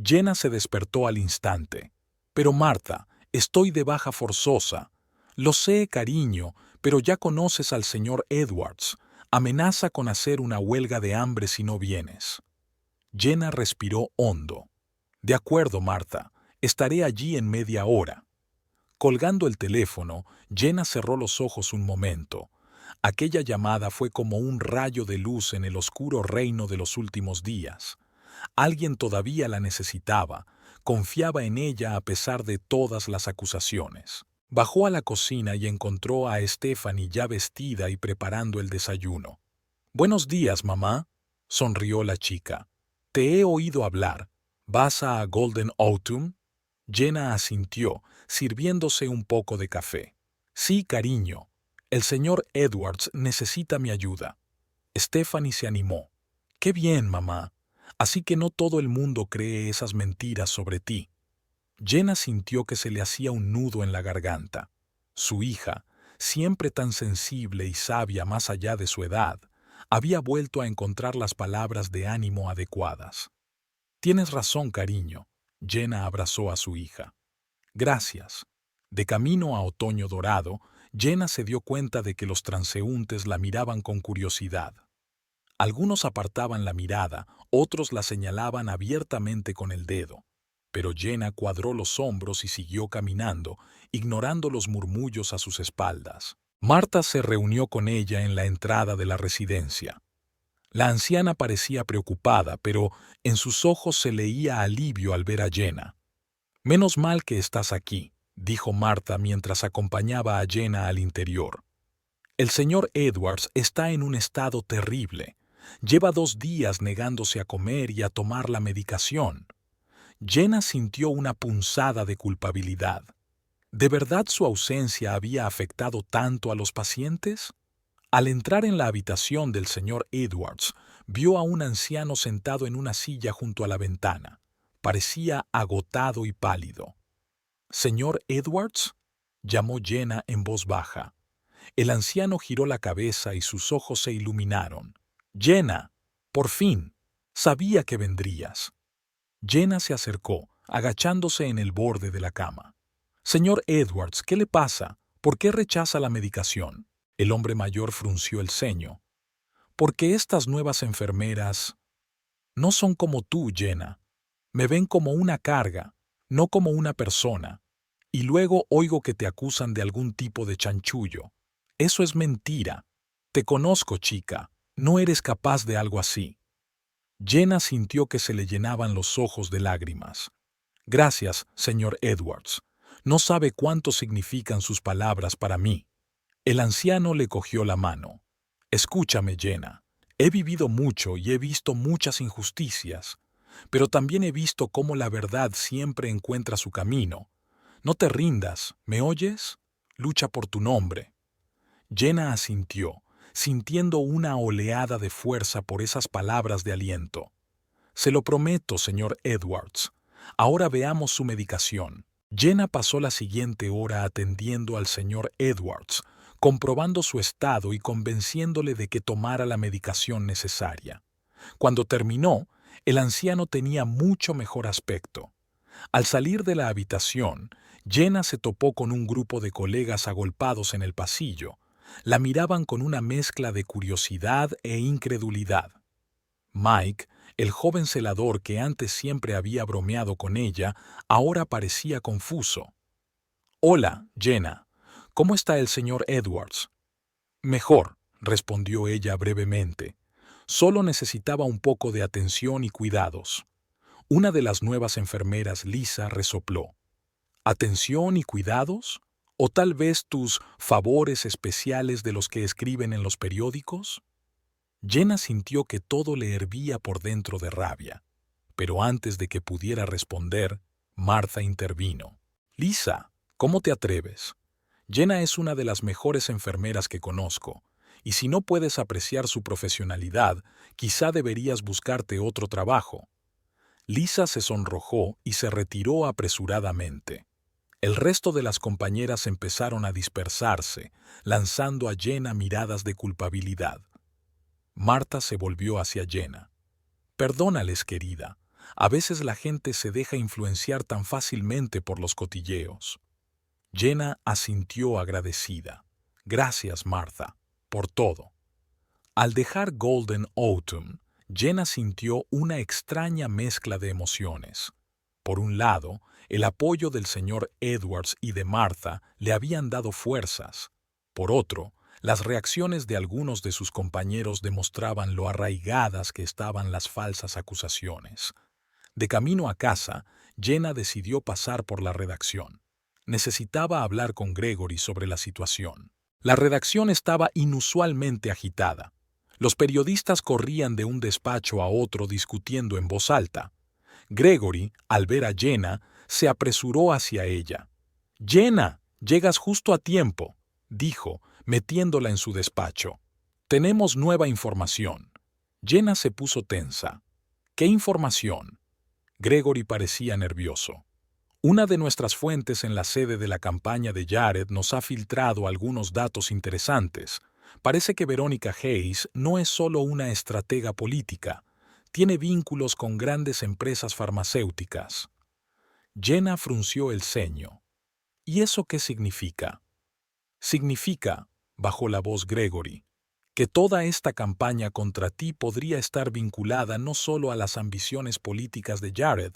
Jenna se despertó al instante. «Pero Martha, estoy de baja forzosa». «Lo sé, cariño, pero ya conoces al señor Edwards. Amenaza con hacer una huelga de hambre si no vienes». Jenna respiró hondo. «De acuerdo, Martha, estaré allí en media hora». Colgando el teléfono, Jenna cerró los ojos un momento. Aquella llamada fue como un rayo de luz en el oscuro reino de los últimos días. Alguien todavía la necesitaba, confiaba en ella a pesar de todas las acusaciones. Bajó a la cocina y encontró a Stephanie ya vestida y preparando el desayuno. «Buenos días, mamá», sonrió la chica. «Te he oído hablar. ¿Vas a Golden Autumn?». Jenna asintió, sirviéndose un poco de café. «Sí, cariño. El señor Edwards necesita mi ayuda». Stephanie se animó. «Qué bien, mamá. Así que no todo el mundo cree esas mentiras sobre ti». Jenna sintió que se le hacía un nudo en la garganta. Su hija, siempre tan sensible y sabia más allá de su edad, había vuelto a encontrar las palabras de ánimo adecuadas. «Tienes razón, cariño». Jenna abrazó a su hija. «Gracias». De camino a Otoño Dorado, Jenna se dio cuenta de que los transeúntes la miraban con curiosidad. Algunos apartaban la mirada, otros la señalaban abiertamente con el dedo. Pero Jenna cuadró los hombros y siguió caminando, ignorando los murmullos a sus espaldas. Martha se reunió con ella en la entrada de la residencia. La anciana parecía preocupada, pero en sus ojos se leía alivio al ver a Jenna. «Menos mal que estás aquí», dijo Martha mientras acompañaba a Jenna al interior. «El señor Edwards está en un estado terrible. Lleva 2 días negándose a comer y a tomar la medicación». Jenna sintió una punzada de culpabilidad. ¿De verdad su ausencia había afectado tanto a los pacientes? Al entrar en la habitación del señor Edwards, vio a un anciano sentado en una silla junto a la ventana. Parecía agotado y pálido. «¿Señor Edwards?», llamó Jenna en voz baja. El anciano giró la cabeza y sus ojos se iluminaron. «Jenna, por fin, sabía que vendrías». Jenna se acercó, agachándose en el borde de la cama. «Señor Edwards, ¿qué le pasa? ¿Por qué rechaza la medicación?». El hombre mayor frunció el ceño. «Porque estas nuevas enfermeras no son como tú, Jenna. Me ven como una carga, no como una persona. Y luego oigo que te acusan de algún tipo de chanchullo. Eso es mentira. Te conozco, chica. No eres capaz de algo así». Jenna sintió que se le llenaban los ojos de lágrimas. «Gracias, señor Edwards. No sabe cuánto significan sus palabras para mí». El anciano le cogió la mano. «Escúchame, Jenna. He vivido mucho y he visto muchas injusticias, pero también he visto cómo la verdad siempre encuentra su camino. No te rindas, ¿me oyes? Lucha por tu nombre». Jenna asintió, sintiendo una oleada de fuerza por esas palabras de aliento. Se lo prometo, señor Edwards. Ahora veamos su medicación. Jenna pasó la siguiente hora atendiendo al señor Edwards, comprobando su estado y convenciéndole de que tomara la medicación necesaria. Cuando terminó, el anciano tenía mucho mejor aspecto. Al salir de la habitación, Jenna se topó con un grupo de colegas agolpados en el pasillo. La miraban con una mezcla de curiosidad e incredulidad. Mike, el joven celador que antes siempre había bromeado con ella, ahora parecía confuso. «Hola, Jenna. ¿Cómo está el señor Edwards?» «Mejor», respondió ella brevemente. «Solo necesitaba un poco de atención y cuidados». Una de las nuevas enfermeras, Lisa, resopló. ¿Atención y cuidados? ¿O tal vez tus favores especiales de los que escriben en los periódicos? Jenna sintió que todo le hervía por dentro de rabia. Pero antes de que pudiera responder, Martha intervino. «Lisa, ¿cómo te atreves? Jenna es una de las mejores enfermeras que conozco, y si no puedes apreciar su profesionalidad, quizá deberías buscarte otro trabajo». Lisa se sonrojó y se retiró apresuradamente. El resto de las compañeras empezaron a dispersarse, lanzando a Jenna miradas de culpabilidad. Martha se volvió hacia Jenna. «Perdónales, querida. A veces la gente se deja influenciar tan fácilmente por los cotilleos». Jenna asintió agradecida. «Gracias, Martha, por todo». Al dejar Golden Autumn, Jenna sintió una extraña mezcla de emociones. Por un lado, el apoyo del señor Edwards y de Martha le habían dado fuerzas. Por otro, las reacciones de algunos de sus compañeros demostraban lo arraigadas que estaban las falsas acusaciones. De camino a casa, Jenna decidió pasar por la redacción. Necesitaba hablar con Gregory sobre la situación. La redacción estaba inusualmente agitada. Los periodistas corrían de un despacho a otro discutiendo en voz alta. Gregory, al ver a Jenna, se apresuró hacia ella. «Jenna, llegas justo a tiempo», dijo, metiéndola en su despacho. «Tenemos nueva información». Jenna se puso tensa. «¿Qué información?» Gregory parecía nervioso. «Una de nuestras fuentes en la sede de la campaña de Jared nos ha filtrado algunos datos interesantes. Parece que Verónica Hayes no es solo una estratega política, tiene vínculos con grandes empresas farmacéuticas». Jenna frunció el ceño. «¿Y eso qué significa?» «Significa», bajó la voz Gregory, «que toda esta campaña contra ti podría estar vinculada no solo a las ambiciones políticas de Jared,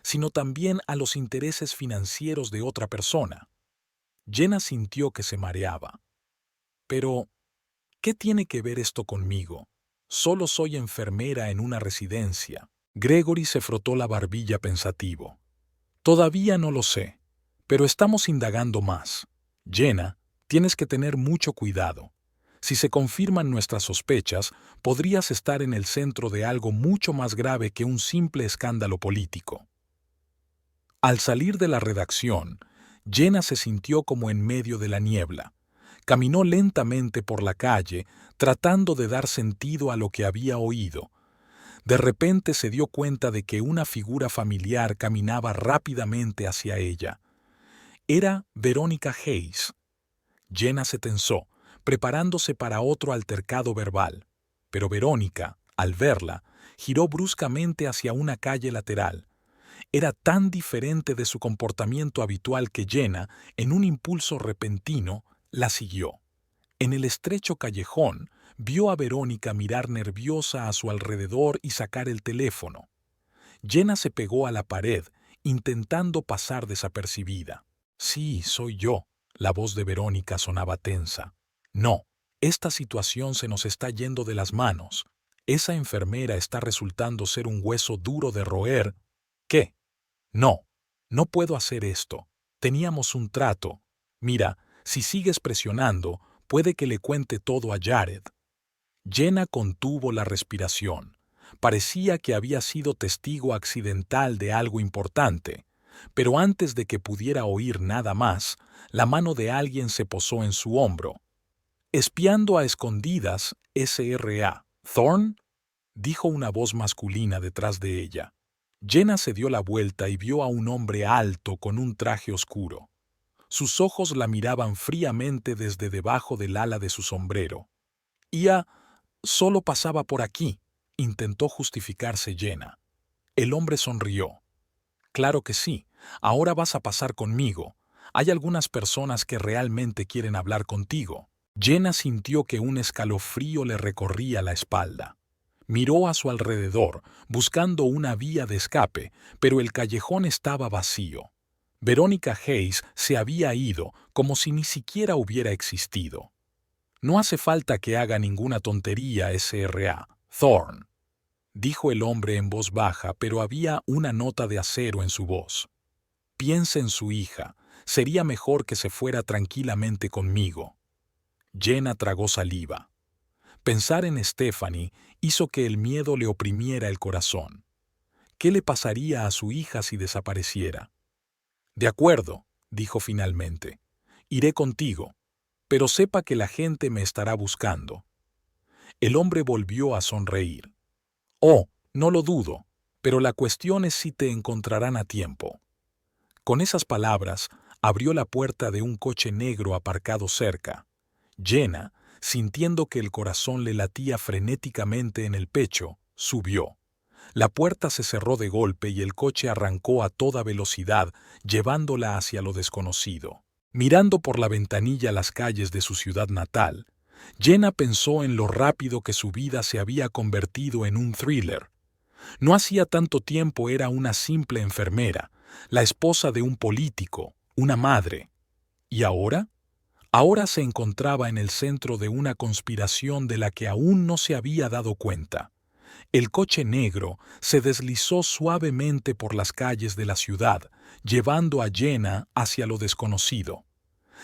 sino también a los intereses financieros de otra persona». Jenna sintió que se mareaba. «Pero, ¿qué tiene que ver esto conmigo? Solo soy enfermera en una residencia». Gregory se frotó la barbilla pensativo. «Todavía no lo sé, pero estamos indagando más. Jenna, tienes que tener mucho cuidado. Si se confirman nuestras sospechas, podrías estar en el centro de algo mucho más grave que un simple escándalo político». Al salir de la redacción, Jenna se sintió como en medio de la niebla. Caminó lentamente por la calle, tratando de dar sentido a lo que había oído. De repente se dio cuenta de que una figura familiar caminaba rápidamente hacia ella. Era Verónica Hayes. Jenna se tensó, preparándose para otro altercado verbal. Pero Verónica, al verla, giró bruscamente hacia una calle lateral. Era tan diferente de su comportamiento habitual que Jenna, en un impulso repentino, la siguió. En el estrecho callejón, vio a Verónica mirar nerviosa a su alrededor y sacar el teléfono. Jenna se pegó a la pared, intentando pasar desapercibida. «Sí, soy yo», la voz de Verónica sonaba tensa. «No, esta situación se nos está yendo de las manos. Esa enfermera está resultando ser un hueso duro de roer». «¿Qué?» «No, no puedo hacer esto. Teníamos un trato. Mira, si sigues presionando, puede que le cuente todo a Jared». Jenna contuvo la respiración. Parecía que había sido testigo accidental de algo importante, pero antes de que pudiera oír nada más, la mano de alguien se posó en su hombro. «Espiando a escondidas, S.R.A. ¿Thorne?» dijo una voz masculina detrás de ella. Jenna se dio la vuelta y vio a un hombre alto con un traje oscuro. Sus ojos la miraban fríamente desde debajo del ala de su sombrero. «Ya solo pasaba por aquí», intentó justificarse Jenna. El hombre sonrió. «Claro que sí, ahora vas a pasar conmigo. Hay algunas personas que realmente quieren hablar contigo». Jenna sintió que un escalofrío le recorría la espalda. Miró a su alrededor, buscando una vía de escape, pero el callejón estaba vacío. Verónica Hayes se había ido como si ni siquiera hubiera existido. «No hace falta que haga ninguna tontería, Sra. Thorne», dijo el hombre en voz baja, pero había una nota de acero en su voz. «Piense en su hija. Sería mejor que se fuera tranquilamente conmigo». Jenna tragó saliva. Pensar en Stephanie hizo que el miedo le oprimiera el corazón. ¿Qué le pasaría a su hija si desapareciera? «De acuerdo», dijo finalmente. «Iré contigo, pero sepa que la gente me estará buscando». El hombre volvió a sonreír. «Oh, no lo dudo, pero la cuestión es si te encontrarán a tiempo». Con esas palabras, abrió la puerta de un coche negro aparcado cerca. Jenna, sintiendo que el corazón le latía frenéticamente en el pecho, subió. La puerta se cerró de golpe y el coche arrancó a toda velocidad, llevándola hacia lo desconocido. Mirando por la ventanilla las calles de su ciudad natal, Jenna pensó en lo rápido que su vida se había convertido en un thriller. No hacía tanto tiempo era una simple enfermera, la esposa de un político, una madre. ¿Y ahora? Ahora se encontraba en el centro de una conspiración de la que aún no se había dado cuenta. El coche negro se deslizó suavemente por las calles de la ciudad, llevando a Jenna hacia lo desconocido.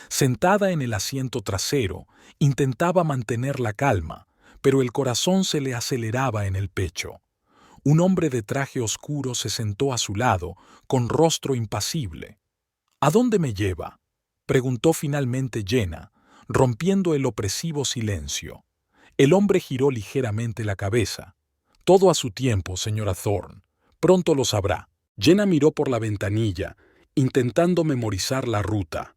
Sentada en el asiento trasero, intentaba mantener la calma, pero el corazón se le aceleraba en el pecho. Un hombre de traje oscuro se sentó a su lado, con rostro impasible. «¿A dónde me lleva?», preguntó finalmente Jenna, rompiendo el opresivo silencio. El hombre giró ligeramente la cabeza. «Todo a su tiempo, señora Thorne. Pronto lo sabrá». Jenna miró por la ventanilla, intentando memorizar la ruta.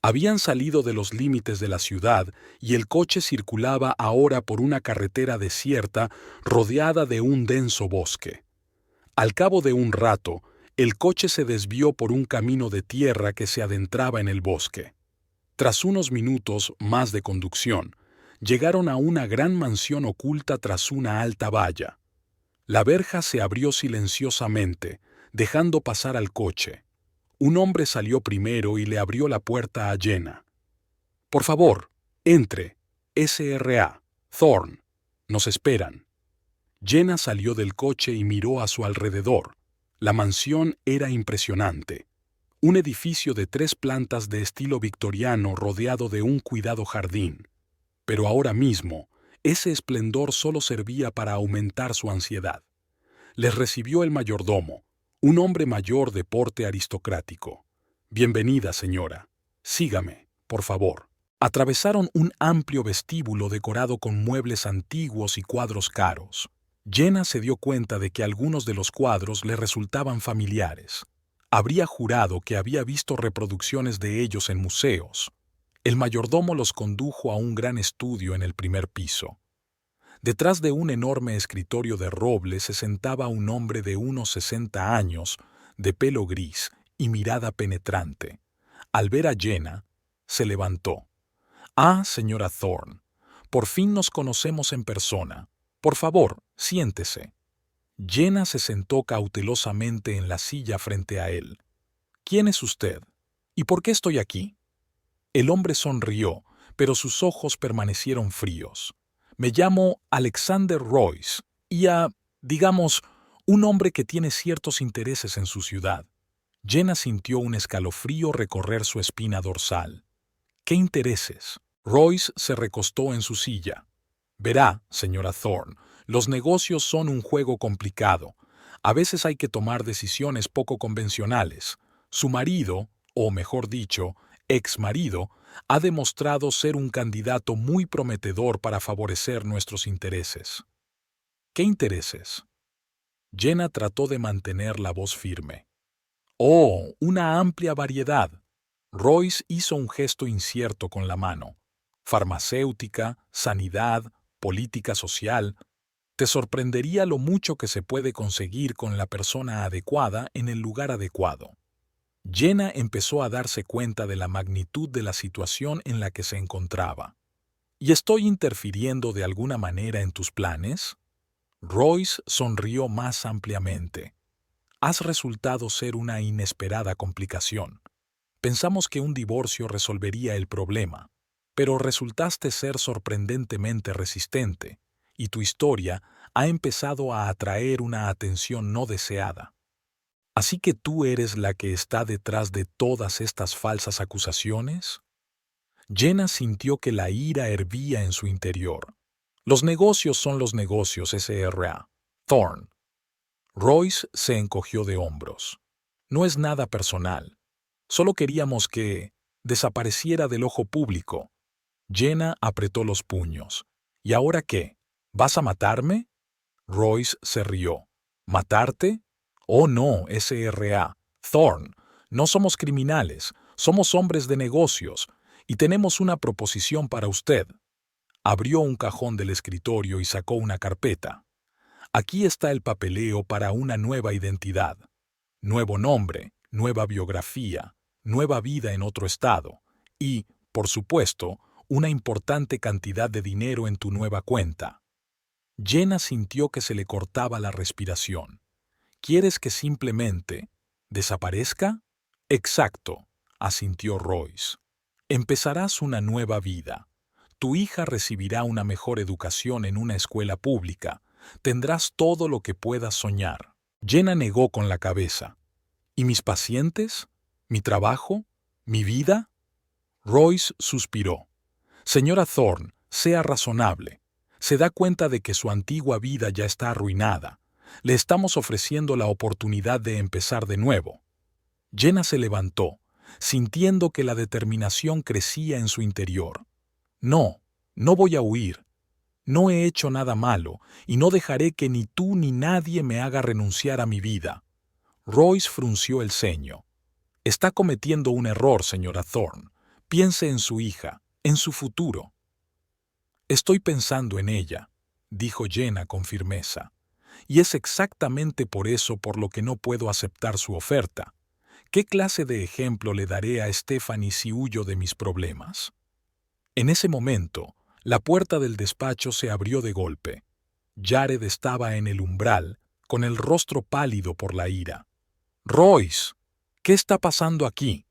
Habían salido de los límites de la ciudad y el coche circulaba ahora por una carretera desierta rodeada de un denso bosque. Al cabo de un rato, el coche se desvió por un camino de tierra que se adentraba en el bosque. Tras unos minutos más de conducción, llegaron a una gran mansión oculta tras una alta valla. La verja se abrió silenciosamente, dejando pasar al coche. Un hombre salió primero y le abrió la puerta a Jenna. «Por favor, entre. Sra. Thorne. Nos esperan». Jenna salió del coche y miró a su alrededor. La mansión era impresionante. Un edificio de 3 plantas de estilo victoriano rodeado de un cuidado jardín. Pero ahora mismo, ese esplendor solo servía para aumentar su ansiedad. Les recibió el mayordomo, un hombre mayor de porte aristocrático. «Bienvenida, señora. Sígame, por favor». Atravesaron un amplio vestíbulo decorado con muebles antiguos y cuadros caros. Jenna se dio cuenta de que algunos de los cuadros le resultaban familiares. Habría jurado que había visto reproducciones de ellos en museos. El mayordomo los condujo a un gran estudio en el primer piso. Detrás de un enorme escritorio de roble se sentaba un hombre de unos 60 años, de pelo gris y mirada penetrante. Al ver a Jenna, se levantó. «Ah, señora Thorne, por fin nos conocemos en persona. Por favor, siéntese». Jenna se sentó cautelosamente en la silla frente a él. «¿Quién es usted? ¿Y por qué estoy aquí?». El hombre sonrió, pero sus ojos permanecieron fríos. «Me llamo Alexander Royce y digamos, un hombre que tiene ciertos intereses en su ciudad». Jenna sintió un escalofrío recorrer su espina dorsal. «¿Qué intereses?». Royce se recostó en su silla. «Verá, señora Thorne, los negocios son un juego complicado. A veces hay que tomar decisiones poco convencionales. Su marido, o mejor dicho, ex-marido, ha demostrado ser un candidato muy prometedor para favorecer nuestros intereses». ¿Qué intereses? Jenna trató de mantener la voz firme. Oh, una amplia variedad. Royce hizo un gesto incierto con la mano. Farmacéutica, sanidad, política social. Te sorprendería lo mucho que se puede conseguir con la persona adecuada en el lugar adecuado. Jenna empezó a darse cuenta de la magnitud de la situación en la que se encontraba. ¿Y estoy interfiriendo de alguna manera en tus planes? Royce sonrió más ampliamente. Has resultado ser una inesperada complicación. Pensamos que un divorcio resolvería el problema, pero resultaste ser sorprendentemente resistente, y tu historia ha empezado a atraer una atención no deseada. ¿Así que tú eres la que está detrás de todas estas falsas acusaciones? Jenna sintió que la ira hervía en su interior. Los negocios son los negocios, S.R.A. Thorne. Royce se encogió de hombros. No es nada personal. Solo queríamos que desapareciera del ojo público. Jenna apretó los puños. ¿Y ahora qué? ¿Vas a matarme? Royce se rió. ¿Matarte? Oh no, S.R.A. Thorne. No somos criminales, somos hombres de negocios, y tenemos una proposición para usted. Abrió un cajón del escritorio y sacó una carpeta. Aquí está el papeleo para una nueva identidad. Nuevo nombre, nueva biografía, nueva vida en otro estado y, por supuesto, una importante cantidad de dinero en tu nueva cuenta. Jenna sintió que se le cortaba la respiración. ¿Quieres que simplemente desaparezca? Exacto, asintió Royce. Empezarás una nueva vida. Tu hija recibirá una mejor educación en una escuela pública. Tendrás todo lo que puedas soñar. Jenna negó con la cabeza. ¿Y mis pacientes? ¿Mi trabajo? ¿Mi vida? Royce suspiró. Señora Thorne, sea razonable. Se da cuenta de que su antigua vida ya está arruinada. Le estamos ofreciendo la oportunidad de empezar de nuevo. Jenna se levantó, sintiendo que la determinación crecía en su interior. No, no voy a huir. No he hecho nada malo, y no dejaré que ni tú ni nadie me haga renunciar a mi vida. Royce frunció el ceño. Está cometiendo un error, señora Thorne. Piense en su hija, en su futuro. Estoy pensando en ella, dijo Jenna con firmeza. Y es exactamente por eso por lo que no puedo aceptar su oferta. ¿Qué clase de ejemplo le daré a Stephanie si huyo de mis problemas? En ese momento, la puerta del despacho se abrió de golpe. Jared estaba en el umbral, con el rostro pálido por la ira. «Royce, ¿qué está pasando aquí?»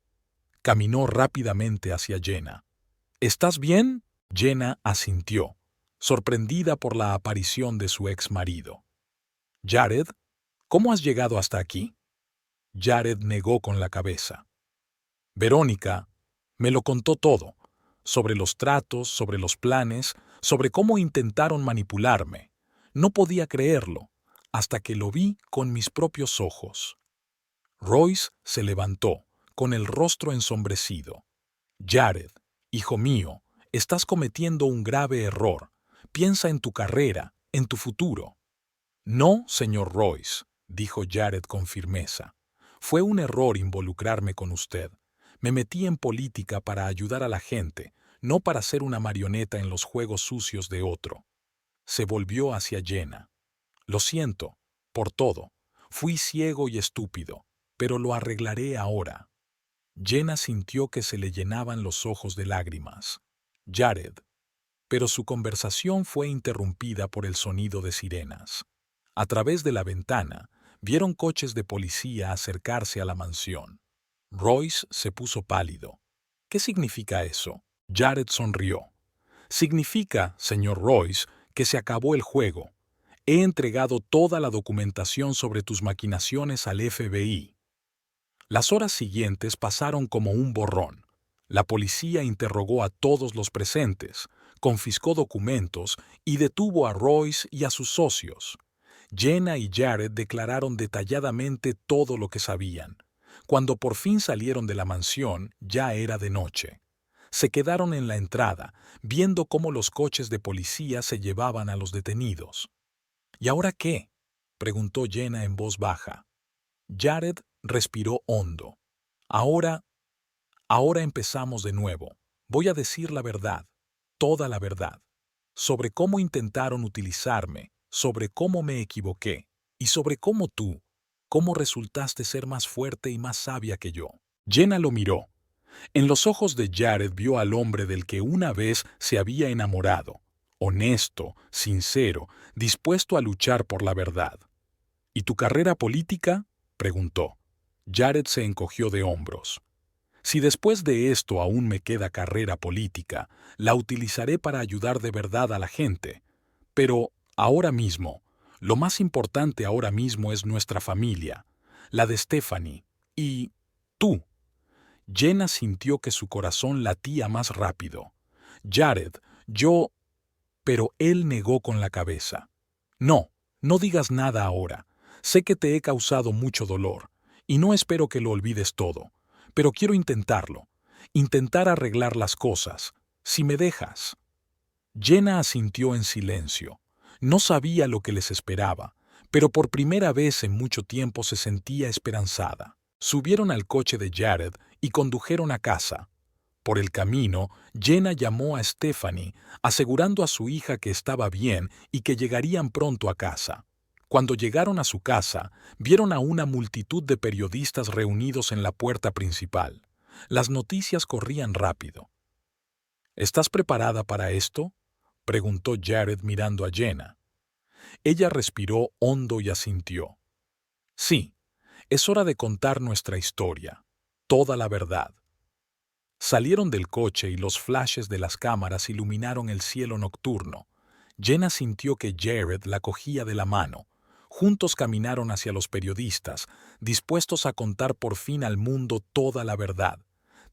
Caminó rápidamente hacia Jenna. «¿Estás bien?» Jenna asintió, sorprendida por la aparición de su ex marido. «Jared, ¿cómo has llegado hasta aquí?» Jared negó con la cabeza. «Verónica me lo contó todo, sobre los tratos, sobre los planes, sobre cómo intentaron manipularme. No podía creerlo, hasta que lo vi con mis propios ojos». Royce se levantó, con el rostro ensombrecido. «Jared, hijo mío, estás cometiendo un grave error. Piensa en tu carrera, en tu futuro». «No, señor Royce», dijo Jared con firmeza. «Fue un error involucrarme con usted. Me metí en política para ayudar a la gente, no para ser una marioneta en los juegos sucios de otro». Se volvió hacia Jenna. «Lo siento, por todo. Fui ciego y estúpido, pero lo arreglaré ahora». Jenna sintió que se le llenaban los ojos de lágrimas. «Jared». Pero su conversación fue interrumpida por el sonido de sirenas. A través de la ventana, vieron coches de policía acercarse a la mansión. Royce se puso pálido. «¿Qué significa eso?» Jared sonrió. «Significa, señor Royce, que se acabó el juego. He entregado toda la documentación sobre tus maquinaciones al FBI». Las horas siguientes pasaron como un borrón. La policía interrogó a todos los presentes, confiscó documentos y detuvo a Royce y a sus socios. Jenna y Jared declararon detalladamente todo lo que sabían. Cuando por fin salieron de la mansión, ya era de noche. Se quedaron en la entrada, viendo cómo los coches de policía se llevaban a los detenidos. ¿Y ahora qué?, preguntó Jenna en voz baja. Jared respiró hondo. Ahora empezamos de nuevo. Voy a decir la verdad, toda la verdad, sobre cómo intentaron utilizarme, sobre cómo me equivoqué, y sobre cómo resultaste ser más fuerte y más sabia que yo. Jenna lo miró. En los ojos de Jared vio al hombre del que una vez se había enamorado, honesto, sincero, dispuesto a luchar por la verdad. ¿Y tu carrera política?, preguntó. Jared se encogió de hombros. Si después de esto aún me queda carrera política, la utilizaré para ayudar de verdad a la gente. Pero ahora mismo, lo más importante ahora mismo es nuestra familia, la de Stephanie, y tú. Jenna sintió que su corazón latía más rápido. Jared, yo... Pero él negó con la cabeza. No, no digas nada ahora. Sé que te he causado mucho dolor, y no espero que lo olvides todo, pero quiero intentarlo. Intentar arreglar las cosas, si me dejas. Jenna asintió en silencio. No sabía lo que les esperaba, pero por primera vez en mucho tiempo se sentía esperanzada. Subieron al coche de Jared y condujeron a casa. Por el camino, Jenna llamó a Stephanie, asegurando a su hija que estaba bien y que llegarían pronto a casa. Cuando llegaron a su casa, vieron a una multitud de periodistas reunidos en la puerta principal. Las noticias corrían rápido. ¿Estás preparada para esto?, preguntó Jared mirando a Jenna. Ella respiró hondo y asintió. Sí, es hora de contar nuestra historia, toda la verdad. Salieron del coche y los flashes de las cámaras iluminaron el cielo nocturno. Jenna sintió que Jared la cogía de la mano. Juntos caminaron hacia los periodistas, dispuestos a contar por fin al mundo toda la verdad.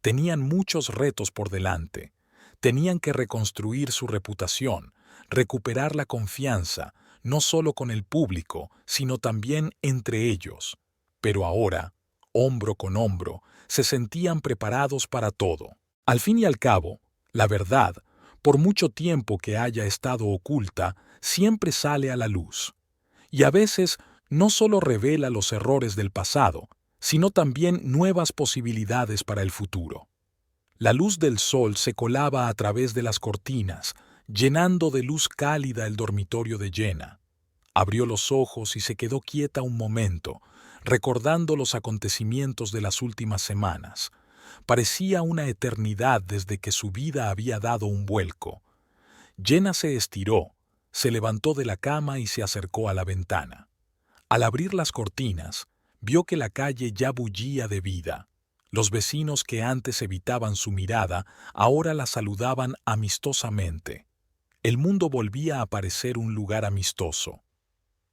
Tenían muchos retos por delante. Tenían que reconstruir su reputación, recuperar la confianza, no solo con el público, sino también entre ellos. Pero ahora, hombro con hombro, se sentían preparados para todo. Al fin y al cabo, la verdad, por mucho tiempo que haya estado oculta, siempre sale a la luz. Y a veces no solo revela los errores del pasado, sino también nuevas posibilidades para el futuro. La luz del sol se colaba a través de las cortinas, llenando de luz cálida el dormitorio de Jenna. Abrió los ojos y se quedó quieta un momento, recordando los acontecimientos de las últimas semanas. Parecía una eternidad desde que su vida había dado un vuelco. Jenna se estiró, se levantó de la cama y se acercó a la ventana. Al abrir las cortinas, vio que la calle ya bullía de vida. Los vecinos que antes evitaban su mirada ahora la saludaban amistosamente. El mundo volvía a parecer un lugar amistoso.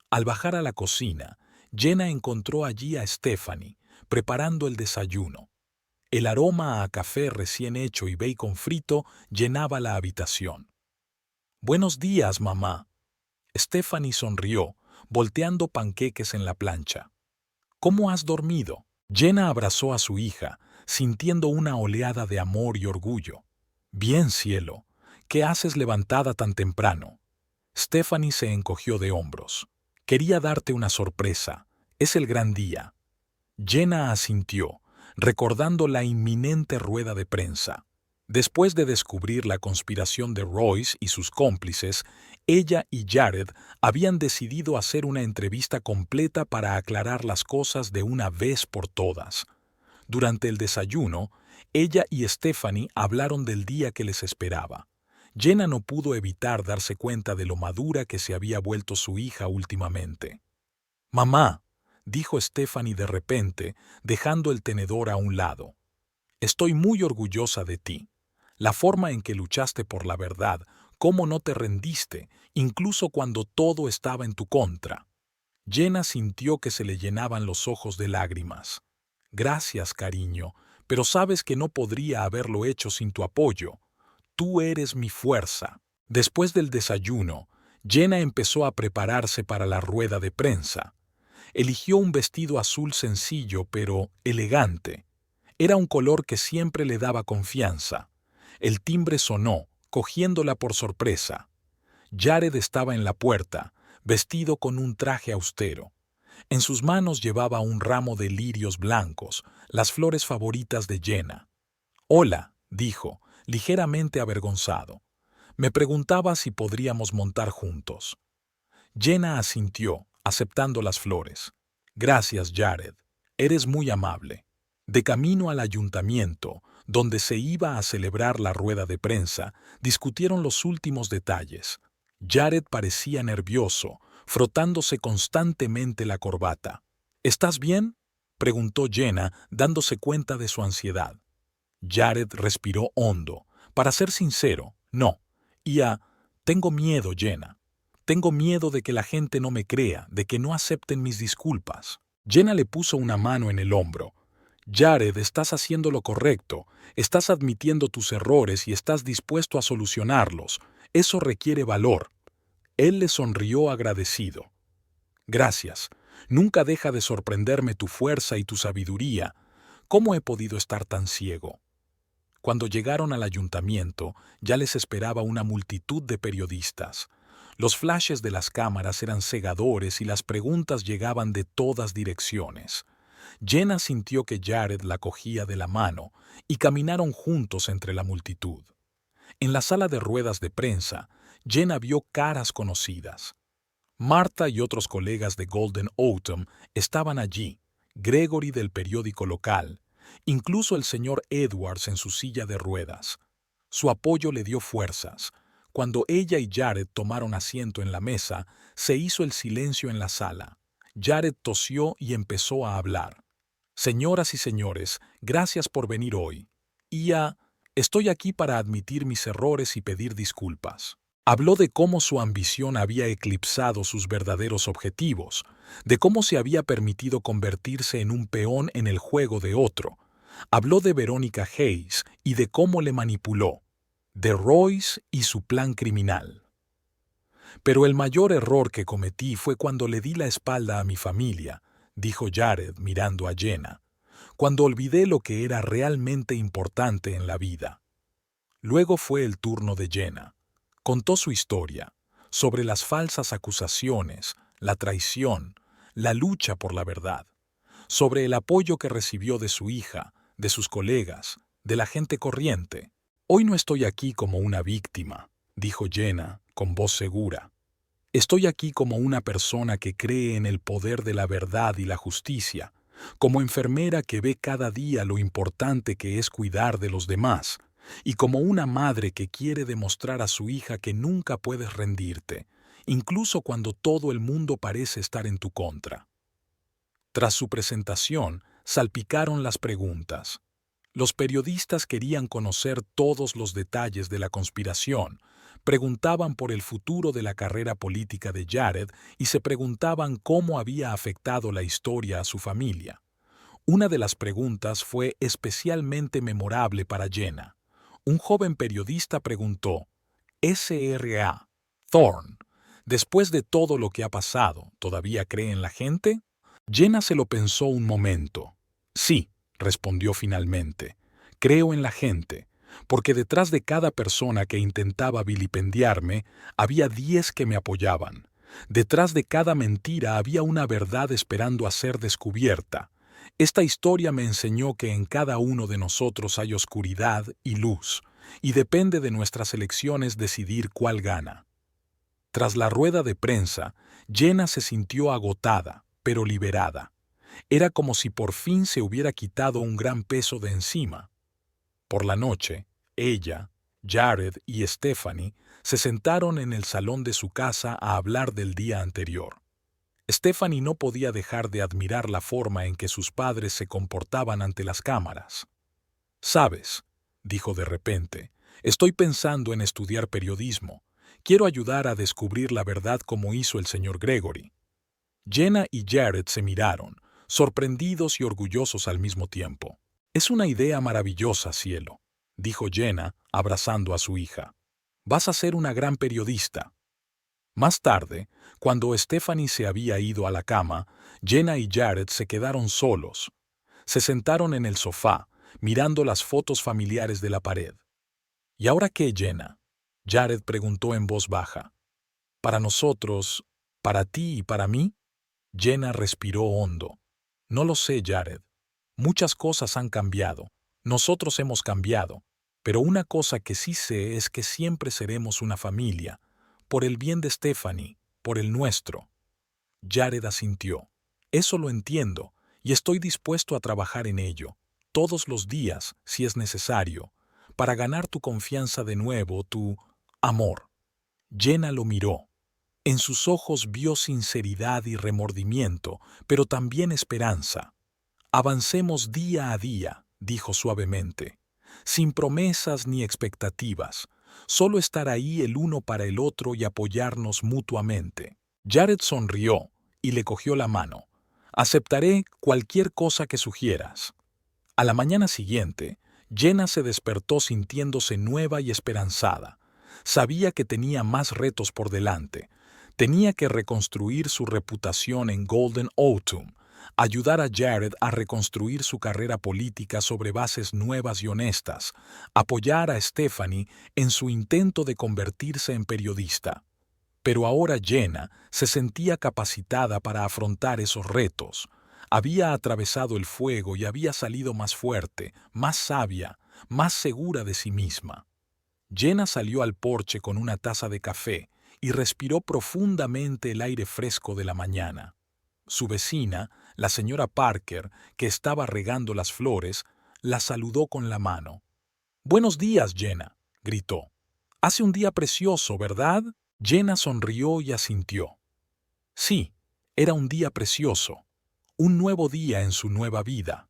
Al bajar a la cocina, Jenna encontró allí a Stephanie, preparando el desayuno. El aroma a café recién hecho y bacon frito llenaba la habitación. «Buenos días, mamá». Stephanie sonrió, volteando panqueques en la plancha. «¿Cómo has dormido?». Jenna abrazó a su hija, sintiendo una oleada de amor y orgullo. «Bien, cielo. ¿Qué haces levantada tan temprano?». Stephanie se encogió de hombros. «Quería darte una sorpresa. Es el gran día». Jenna asintió, recordando la inminente rueda de prensa. Después de descubrir la conspiración de Royce y sus cómplices, ella y Jared habían decidido hacer una entrevista completa para aclarar las cosas de una vez por todas. Durante el desayuno, ella y Stephanie hablaron del día que les esperaba. Jenna no pudo evitar darse cuenta de lo madura que se había vuelto su hija últimamente. «Mamá», dijo Stephanie de repente, dejando el tenedor a un lado. «Estoy muy orgullosa de ti. La forma en que luchaste por la verdad, cómo no te rendiste, incluso cuando todo estaba en tu contra». Jenna sintió que se le llenaban los ojos de lágrimas. «Gracias, cariño, pero sabes que no podría haberlo hecho sin tu apoyo. Tú eres mi fuerza». Después del desayuno, Jenna empezó a prepararse para la rueda de prensa. Eligió un vestido azul sencillo pero elegante. Era un color que siempre le daba confianza. El timbre sonó, cogiéndola por sorpresa. Jared estaba en la puerta, vestido con un traje austero. En sus manos llevaba un ramo de lirios blancos, las flores favoritas de Jenna. «Hola», dijo, ligeramente avergonzado. «Me preguntaba si podríamos montar juntos». Jenna asintió, aceptando las flores. «Gracias, Jared. Eres muy amable». De camino al ayuntamiento, donde se iba a celebrar la rueda de prensa, discutieron los últimos detalles. Jared parecía nervioso, frotándose constantemente la corbata. «¿Estás bien?», preguntó Jenna, dándose cuenta de su ansiedad. Jared respiró hondo. «Para ser sincero, no. Tengo miedo, Jenna. Tengo miedo de que la gente no me crea, de que no acepten mis disculpas». Jenna le puso una mano en el hombro. «Jared, estás haciendo lo correcto. Estás admitiendo tus errores y estás dispuesto a solucionarlos. Eso requiere valor». Él le sonrió agradecido. «Gracias. Nunca deja de sorprenderme tu fuerza y tu sabiduría. ¿Cómo he podido estar tan ciego?». Cuando llegaron al ayuntamiento, ya les esperaba una multitud de periodistas. Los flashes de las cámaras eran cegadores y las preguntas llegaban de todas direcciones. Jenna sintió que Jared la cogía de la mano y caminaron juntos entre la multitud. En la sala de ruedas de prensa, Jenna vio caras conocidas. Martha y otros colegas de Golden Autumn estaban allí, Gregory del periódico local, incluso el señor Edwards en su silla de ruedas. Su apoyo le dio fuerzas. Cuando ella y Jared tomaron asiento en la mesa, se hizo el silencio en la sala. Jared tosió y empezó a hablar. «Señoras y señores, gracias por venir hoy. Estoy aquí para admitir mis errores y pedir disculpas». Habló de cómo su ambición había eclipsado sus verdaderos objetivos, de cómo se había permitido convertirse en un peón en el juego de otro. Habló de Verónica Hayes y de cómo le manipuló, de Royce y su plan criminal. «Pero el mayor error que cometí fue cuando le di la espalda a mi familia», dijo Jared mirando a Jenna, «cuando olvidé lo que era realmente importante en la vida». Luego fue el turno de Jenna. Contó su historia, sobre las falsas acusaciones, la traición, la lucha por la verdad, sobre el apoyo que recibió de su hija, de sus colegas, de la gente corriente. «Hoy no estoy aquí como una víctima», dijo Jenna, con voz segura. «Estoy aquí como una persona que cree en el poder de la verdad y la justicia, como enfermera que ve cada día lo importante que es cuidar de los demás, y como una madre que quiere demostrar a su hija que nunca puedes rendirte, incluso cuando todo el mundo parece estar en tu contra». Tras su presentación, salpicaron las preguntas. Los periodistas querían conocer todos los detalles de la conspiración, preguntaban por el futuro de la carrera política de Jared y se preguntaban cómo había afectado la historia a su familia. Una de las preguntas fue especialmente memorable para Jenna. Un joven periodista preguntó, «S.R.A. Thorne, después de todo lo que ha pasado, ¿todavía cree en la gente?». Jenna se lo pensó un momento. «Sí», respondió finalmente, «creo en la gente, porque detrás de cada persona que intentaba vilipendiarme, había 10 que me apoyaban. Detrás de cada mentira había una verdad esperando a ser descubierta. Esta historia me enseñó que en cada uno de nosotros hay oscuridad y luz, y depende de nuestras elecciones decidir cuál gana». Tras la rueda de prensa, Jenna se sintió agotada, pero liberada. Era como si por fin se hubiera quitado un gran peso de encima. Por la noche, ella, Jared y Stephanie se sentaron en el salón de su casa a hablar del día anterior. Stephanie no podía dejar de admirar la forma en que sus padres se comportaban ante las cámaras. «¿Sabes?», dijo de repente, «estoy pensando en estudiar periodismo. Quiero ayudar a descubrir la verdad como hizo el señor Gregory». Jenna y Jared se miraron, sorprendidos y orgullosos al mismo tiempo. «Es una idea maravillosa, cielo», dijo Jenna, abrazando a su hija. «Vas a ser una gran periodista». Más tarde, cuando Stephanie se había ido a la cama, Jenna y Jared se quedaron solos. Se sentaron en el sofá, mirando las fotos familiares de la pared. «¿Y ahora qué, Jenna?», Jared preguntó en voz baja. «Para nosotros, ¿Para ti y para mí? Jenna respiró hondo. No lo sé, Jared. Muchas cosas han cambiado. Nosotros hemos cambiado. Pero una cosa que sí sé es que siempre seremos una familia. Por el bien de Stephanie, por el nuestro. Jared asintió. Eso lo entiendo, y estoy dispuesto a trabajar en ello, todos los días, si es necesario, para ganar tu confianza de nuevo, tu amor. Jenna lo miró. En sus ojos vio sinceridad y remordimiento, pero también esperanza. Avancemos día a día, dijo suavemente, sin promesas ni expectativas, solo estar ahí el uno para el otro y apoyarnos mutuamente. Jared sonrió y le cogió la mano. Aceptaré cualquier cosa que sugieras. A la mañana siguiente, Jenna se despertó sintiéndose nueva y esperanzada. Sabía que tenía más retos por delante. Tenía que reconstruir su reputación en Golden Autumn, ayudar a Jared a reconstruir su carrera política sobre bases nuevas y honestas, apoyar a Stephanie en su intento de convertirse en periodista. Pero ahora Jenna se sentía capacitada para afrontar esos retos. Había atravesado el fuego y había salido más fuerte, más sabia, más segura de sí misma. Jenna salió al porche con una taza de café y respiró profundamente el aire fresco de la mañana. Su vecina, la señora Parker, que estaba regando las flores, la saludó con la mano. «Buenos días, Jenna», gritó. «Hace un día precioso, ¿verdad?» Jenna sonrió y asintió. Sí, era un día precioso, un nuevo día en su nueva vida.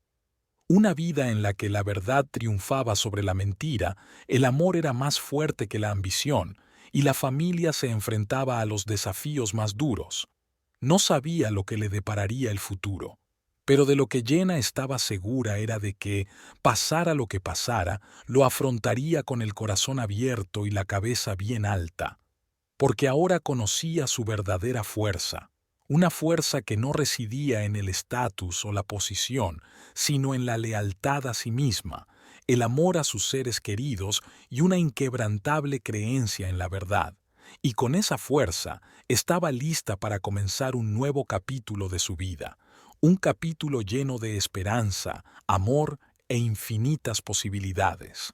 Una vida en la que la verdad triunfaba sobre la mentira, el amor era más fuerte que la ambición, y la familia se enfrentaba a los desafíos más duros. No sabía lo que le depararía el futuro, pero de lo que Jenna estaba segura era de que, pasara lo que pasara, lo afrontaría con el corazón abierto y la cabeza bien alta. Porque ahora conocía su verdadera fuerza, una fuerza que no residía en el estatus o la posición, sino en la lealtad a sí misma, el amor a sus seres queridos y una inquebrantable creencia en la verdad. Y con esa fuerza estaba lista para comenzar un nuevo capítulo de su vida, un capítulo lleno de esperanza, amor e infinitas posibilidades.